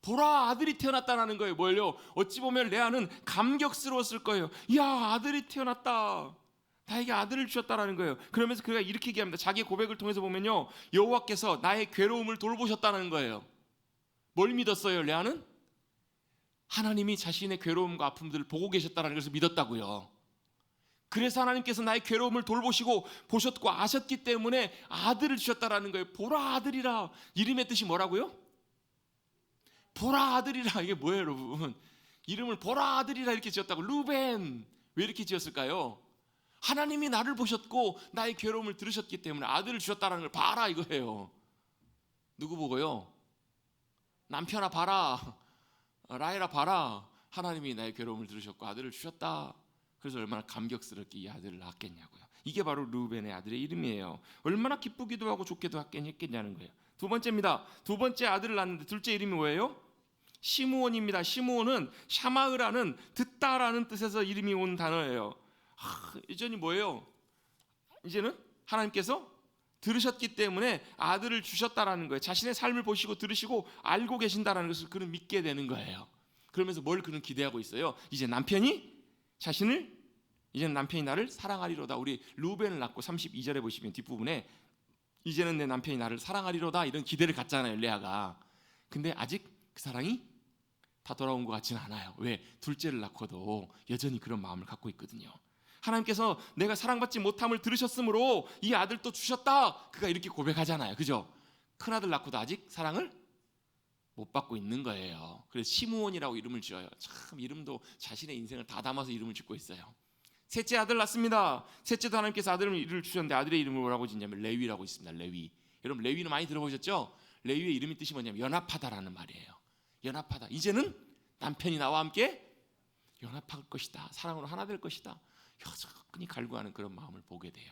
보라 아들이 태어났다는 거예요. 뭘요? 어찌 보면 레아는 감격스러웠을 거예요. 이야 아들이 태어났다. 나에게 아들을 주셨다라는 거예요. 그러면서 그가 이렇게 얘기합니다. 자기의 고백을 통해서 보면요, 여호와께서 나의 괴로움을 돌보셨다는 거예요. 뭘 믿었어요? 레아는 하나님이 자신의 괴로움과 아픔들을 보고 계셨다는 것을 믿었다고요. 그래서 하나님께서 나의 괴로움을 돌보시고 보셨고 아셨기 때문에 아들을 주셨다라는 거예요. 보라 아들이라. 이름의 뜻이 뭐라고요? 보라 아들이라. 이게 뭐예요 여러분? 이름을 보라 아들이라 이렇게 지었다고. 루벤. 왜 이렇게 지었을까요? 하나님이 나를 보셨고 나의 괴로움을 들으셨기 때문에 아들을 주셨다는 걸 봐라 이거예요. 누구 보고요? 남편아 봐라. 라헬아 봐라. 하나님이 나의 괴로움을 들으셨고 아들을 주셨다. 그래서 얼마나 감격스럽게 이 아들을 낳았겠냐고요. 이게 바로 루벤의 아들의 이름이에요. 얼마나 기쁘기도 하고 좋게도 했겠냐는 거예요. 두 번째입니다. 두 번째 아들을 낳았는데 둘째 이름이 뭐예요? 시므온입니다. 시므온은 샤마으라는 듣다라는 뜻에서 이름이 온 단어예요. 이전이 뭐예요? 이제는 하나님께서 들으셨기 때문에 아들을 주셨다라는 거예요. 자신의 삶을 보시고 들으시고 알고 계신다라는 것을 그는 믿게 되는 거예요. 그러면서 뭘 그는 기대하고 있어요? 이제 남편이 나를 사랑하리로다. 우리 루벤을 낳고 32절에 보시면 뒷부분에 이제는 내 남편이 나를 사랑하리로다 이런 기대를 갖잖아요 레아가. 근데 아직 그 사랑이 다 돌아온 것 같지는 않아요. 왜? 둘째를 낳고도 여전히 그런 마음을 갖고 있거든요. 하나님께서 내가 사랑받지 못함을 들으셨으므로 이 아들 또 주셨다. 그가 이렇게 고백하잖아요. 그죠? 큰아들 낳고도 아직 사랑을 못 받고 있는 거예요. 그래서 시므온이라고 이름을 지어요. 참 이름도 자신의 인생을 다 담아서 이름을 짓고 있어요. 셋째 아들 낳습니다. 셋째도 하나님께서 아들을 주셨는데 아들의 이름을 뭐라고 짓냐면 레위라고 있습니다. 레위. 여러분 레위는 많이 들어보셨죠? 레위의 이름의 뜻이 뭐냐면 연합하다라는 말이에요. 연합하다. 이제는 남편이 나와 함께 연합할 것이다. 사랑으로 하나 될 것이다. 여전히 갈구하는 그런 마음을 보게 돼요.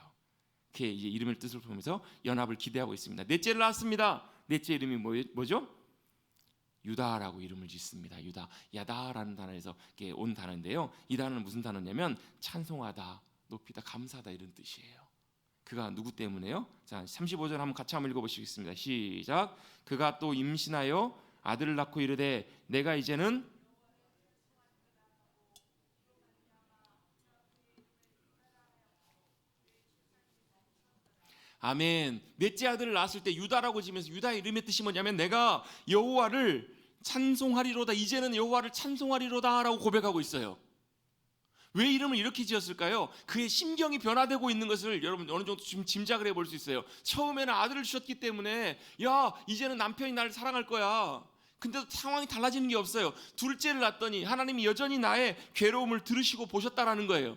그의 이제 이름을 뜻을 보면서 연합을 기대하고 있습니다. 넷째를 낳았습니다. 넷째 이름이 뭐죠? 유다라고 이름을 짓습니다. 유다, 야다라는 단어에서 온 단어인데요. 이 단어는 무슨 단어냐면 찬송하다, 높이다, 감사하다 이런 뜻이에요. 그가 누구 때문에요? 자, 35절 한번 같이 한번 읽어보시겠습니다. 시작. 그가 또 임신하여 아들을 낳고 이르되 내가 이제는 아멘. 넷째 아들을 낳았을 때 유다라고 지면서 유다의 이름의 뜻이 뭐냐면 내가 여호와를 찬송하리로다. 이제는 여호와를 찬송하리로다라고 고백하고 있어요. 왜 이름을 이렇게 지었을까요? 그의 심경이 변화되고 있는 것을 여러분 어느 정도 지금 짐작을 해볼 수 있어요. 처음에는 아들을 주셨기 때문에 야 이제는 남편이 나를 사랑할 거야. 근데 상황이 달라지는 게 없어요. 둘째를 낳았더니 하나님이 여전히 나의 괴로움을 들으시고 보셨다라는 거예요.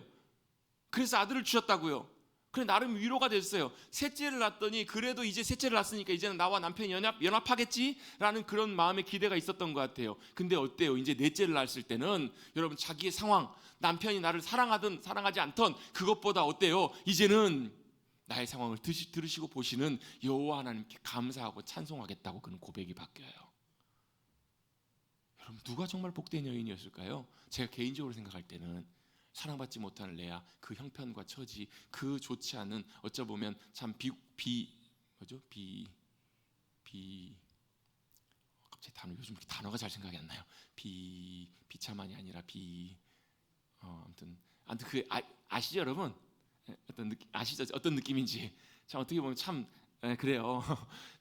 그래서 아들을 주셨다고요. 그래 나름 위로가 됐어요. 셋째를 낳았더니 그래도 이제 셋째를 낳았으니까 이제는 나와 남편이 연합하겠지라는 그런 마음의 기대가 있었던 것 같아요. 근데 어때요? 이제 넷째를 낳았을 때는 여러분 자기의 상황, 남편이 나를 사랑하든 사랑하지 않던 그것보다 어때요? 이제는 나의 상황을 들으시고 보시는 여호와 하나님께 감사하고 찬송하겠다고 그는 고백이 바뀌어요. 여러분 누가 정말 복된 여인이었을까요? 제가 개인적으로 생각할 때는 사랑받지 못하는 레아, 그 형편과 처지, 그 좋지 않은 어쩌보면 참 갑자기 요즘 단어가 잘 생각이 안 나요. 비참한이 아니라 아무튼 그 아시죠 여러분? 아시죠 어떤 느낌인지. 참 어떻게 보면 참 그래요.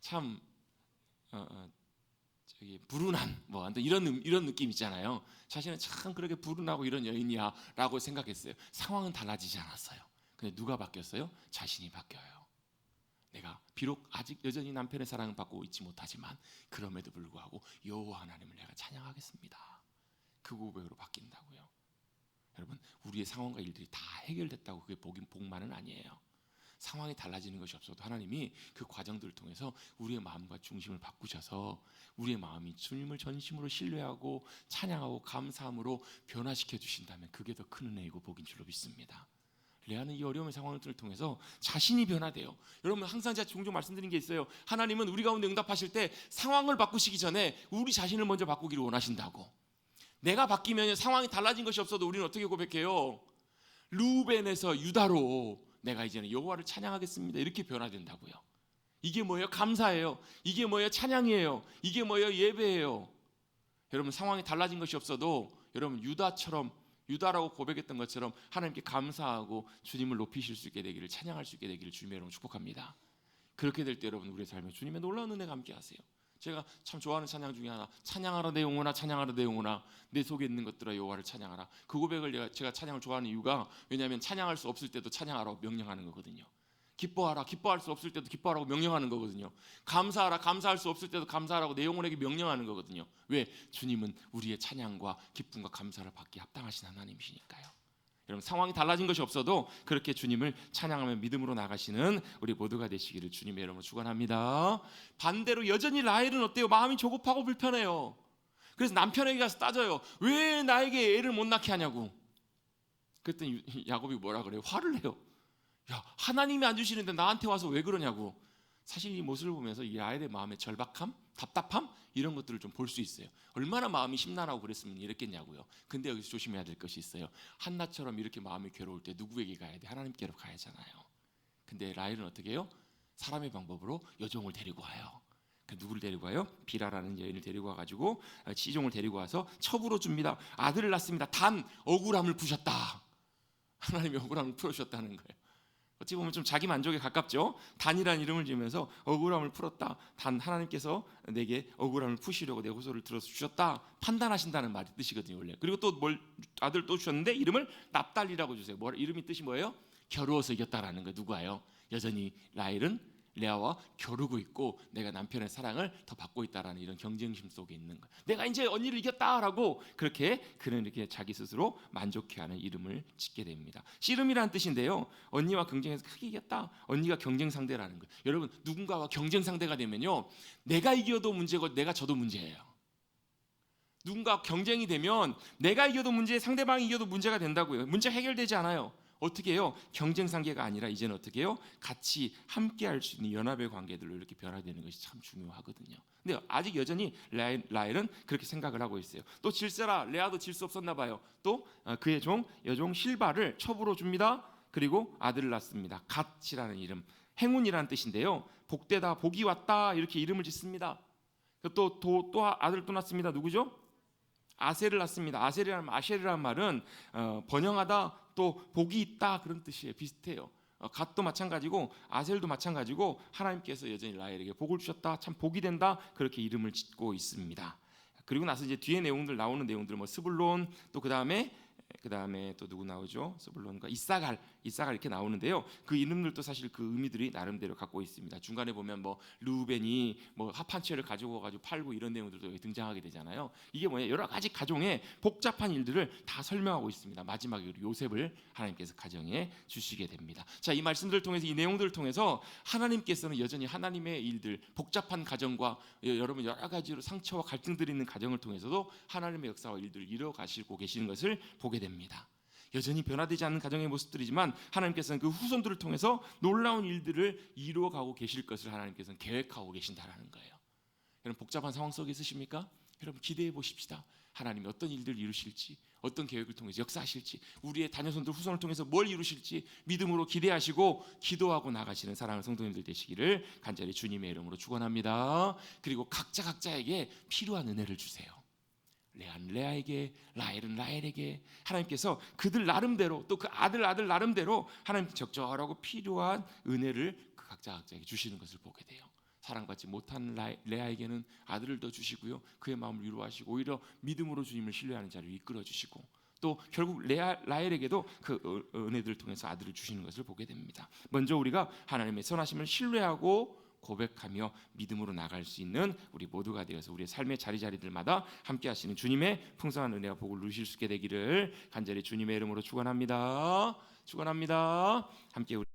참 불운한 아무튼 이런 느낌 있잖아요. 자신은 참 그렇게 불운하고 이런 여인이야라고 생각했어요. 상황은 달라지지 않았어요. 근데 누가 바뀌었어요? 자신이 바뀌어요. 내가 비록 아직 여전히 남편의 사랑을 받고 있지 못하지만 그럼에도 불구하고 여호와 하나님을 내가 찬양하겠습니다. 그 고백으로 바뀐다고요. 여러분 우리의 상황과 일들이 다 해결됐다고 그게 복만은 아니에요. 상황이 달라지는 것이 없어도 하나님이 그 과정들을 통해서 우리의 마음과 중심을 바꾸셔서 우리의 마음이 주님을 전심으로 신뢰하고 찬양하고 감사함으로 변화시켜 주신다면 그게 더 큰 은혜이고 복인 줄로 믿습니다. 레아는 이 어려움의 상황들을 통해서 자신이 변화돼요. 여러분 항상 제가 종종 말씀드린 게 있어요. 하나님은 우리 가운데 응답하실 때 상황을 바꾸시기 전에 우리 자신을 먼저 바꾸기를 원하신다고. 내가 바뀌면 상황이 달라진 것이 없어도 우리는 어떻게 고백해요? 루벤에서 유다로 내가 이제는 여호와를 찬양하겠습니다. 이렇게 변화된다고요. 이게 뭐예요? 감사예요. 이게 뭐예요? 찬양이에요. 이게 뭐예요? 예배예요. 여러분 상황이 달라진 것이 없어도 여러분 유다라고 고백했던 것처럼 하나님께 감사하고 주님을 높이실 수 있게 되기를, 찬양할 수 있게 되기를 주님의 이름으로 축복합니다. 그렇게 될 때 여러분 우리의 삶에 주님의 놀라운 은혜가 함께 하세요. 제가 참 좋아하는 찬양 중에 하나, 찬양하라 내 영혼아, 찬양하라 내 영혼아, 내 속에 있는 것들아 여호와를 찬양하라. 그 고백을 제가 찬양을 좋아하는 이유가, 왜냐하면 찬양할 수 없을 때도 찬양하라고 명령하는 거거든요. 기뻐하라, 기뻐할 수 없을 때도 기뻐하라고 명령하는 거거든요. 감사하라, 감사할 수 없을 때도 감사하라고 내 영혼에게 명령하는 거거든요. 왜? 주님은 우리의 찬양과 기쁨과 감사를 받기 합당하신 하나님이시니까요. 여러분 상황이 달라진 것이 없어도 그렇게 주님을 찬양하며 믿음으로 나가시는 우리 모두가 되시기를 주님의 이름으로 축원합니다. 반대로 여전히 라헬은 어때요? 마음이 조급하고 불편해요. 그래서 남편에게 가서 따져요. 왜 나에게 애를 못 낳게 하냐고. 그랬더니 야곱이 뭐라 그래요? 화를 내요. 야, 하나님이 안 주시는데 나한테 와서 왜 그러냐고. 사실 이 모습을 보면서 이 라헬의 마음의 절박함, 답답함 이런 것들을 좀 볼 수 있어요. 얼마나 마음이 심란하고 그랬으면 이랬겠냐고요. 근데 여기서 조심해야 될 것이 있어요. 한나처럼 이렇게 마음이 괴로울 때 누구에게 가야 돼? 하나님께로 가야잖아요. 근데 라헬은 어떻게 해요? 사람의 방법으로 여종을 데리고 와요. 그 누구를 데리고 와요? 비라라는 여인을 데리고 와가지고 시종을 데리고 와서 첩으로 줍니다. 아들을 낳습니다. 단 억울함을 푸셨다. 하나님이 억울함을 풀어주셨다는 거예요. 어찌 보면 좀 자기 만족에 가깝죠. 단이라는 이름을 지으면서 억울함을 풀었다. 단 하나님께서 내게 억울함을 푸시려고 내 호소를 들어서 주셨다. 판단하신다는 말이 뜻이거든요 원래. 그리고 또 아들 또 주셨는데 이름을 납달리라고 주세요. 이름이 뜻이 뭐예요? 겨루어서 이겼다라는 거. 누가요? 여전히 라헬은 레아와 겨루고 있고 내가 남편의 사랑을 더 받고 있다라는 이런 경쟁심 속에 있는 거예요. 내가 이제 언니를 이겼다라고 그렇게 그는 이렇게 자기 스스로 만족해하는 이름을 짓게 됩니다. 씨름이라는 뜻인데요. 언니와 경쟁해서 크게 이겼다. 언니가 경쟁 상대라는 거예요. 여러분 누군가와 경쟁 상대가 되면요, 내가 이겨도 문제고 내가 져도 문제예요. 누군가 경쟁이 되면 내가 이겨도 문제, 상대방이 이겨도 문제가 된다고요. 문제 해결되지 않아요. 어떻게 해요? 경쟁 상계가 아니라 이제는 어떻게 해요? 같이 함께 할 수 있는 연합의 관계들로 이렇게 변화되는 것이 참 중요하거든요. 근데 아직 여전히 라헬은 그렇게 생각을 하고 있어요. 또 질세라, 레아도 질 수 없었나 봐요. 또 그의 여종 실바를 첩으로 줍니다. 그리고 아들을 낳습니다. 갓이라는 이름, 행운이라는 뜻인데요. 복되다, 복이 왔다 이렇게 이름을 짓습니다. 또 아들을 또 낳습니다. 누구죠? 아셀을 낳습니다. 아셀이라는 말은 번영하다, 또 복이 있다 그런 뜻이에요. 비슷해요. 갓도 마찬가지고 아셀도 마찬가지고 하나님께서 여전히 라헬에게 복을 주셨다, 참 복이 된다 그렇게 이름을 짓고 있습니다. 그리고 나서 이제 뒤에 나오는 내용들 뭐 스불론, 또 그다음에 또 누구 나오죠? 스불론과 이사갈 이렇게 나오는데요. 그 이름들도 사실 그 의미들이 나름대로 갖고 있습니다. 중간에 보면 뭐 루벤이 뭐 합한 채를 가지고 팔고 이런 내용들도 등장하게 되잖아요. 이게 뭐냐, 여러 가지 가정의 복잡한 일들을 다 설명하고 있습니다. 마지막에 요셉을 하나님께서 가정에 주시게 됩니다. 자, 이 말씀들을 통해서, 이 내용들을 통해서 하나님께서는 여전히 하나님의 일들, 복잡한 가정과 여러분 여러 가지로 상처와 갈등들이 있는 가정을 통해서도 하나님의 역사와 일들을 이루어 가시고 계시는 것을 보게 됩니다. 여전히 변화되지 않는 가정의 모습들이지만 하나님께서는 그 후손들을 통해서 놀라운 일들을 이루어가고 계실 것을 하나님께서는 계획하고 계신다라는 거예요. 여러분 복잡한 상황 속에 있으십니까? 여러분 기대해 보십시다. 하나님이 어떤 일들을 이루실지, 어떤 계획을 통해서 역사하실지, 우리의 자녀손들 후손을 통해서 뭘 이루실지 믿음으로 기대하시고 기도하고 나가시는 사랑하는 성도님들 되시기를 간절히 주님의 이름으로 축원합니다. 그리고 각자에게 필요한 은혜를 주세요. 레아는 레아에게, 라헬은 라헬에게 하나님께서 그들 나름대로, 또 그 아들 나름대로 하나님 적절하고 필요한 은혜를 그 각자에게 주시는 것을 보게 돼요. 사랑받지 못한 레아에게는 아들을 더 주시고요, 그의 마음을 위로하시고 오히려 믿음으로 주님을 신뢰하는 자를 이끌어 주시고, 또 결국 라헬에게도 그 은혜들을 통해서 아들을 주시는 것을 보게 됩니다. 먼저 우리가 하나님의 선하심을 신뢰하고 고백하며 믿음으로 나갈 수 있는 우리 모두가 되어서 우리의 삶의 자리들마다 함께 하시는 주님의 풍성한 은혜와 복을 누리실 수 있게 되기를 간절히 주님의 이름으로 축원합니다. 함께 우리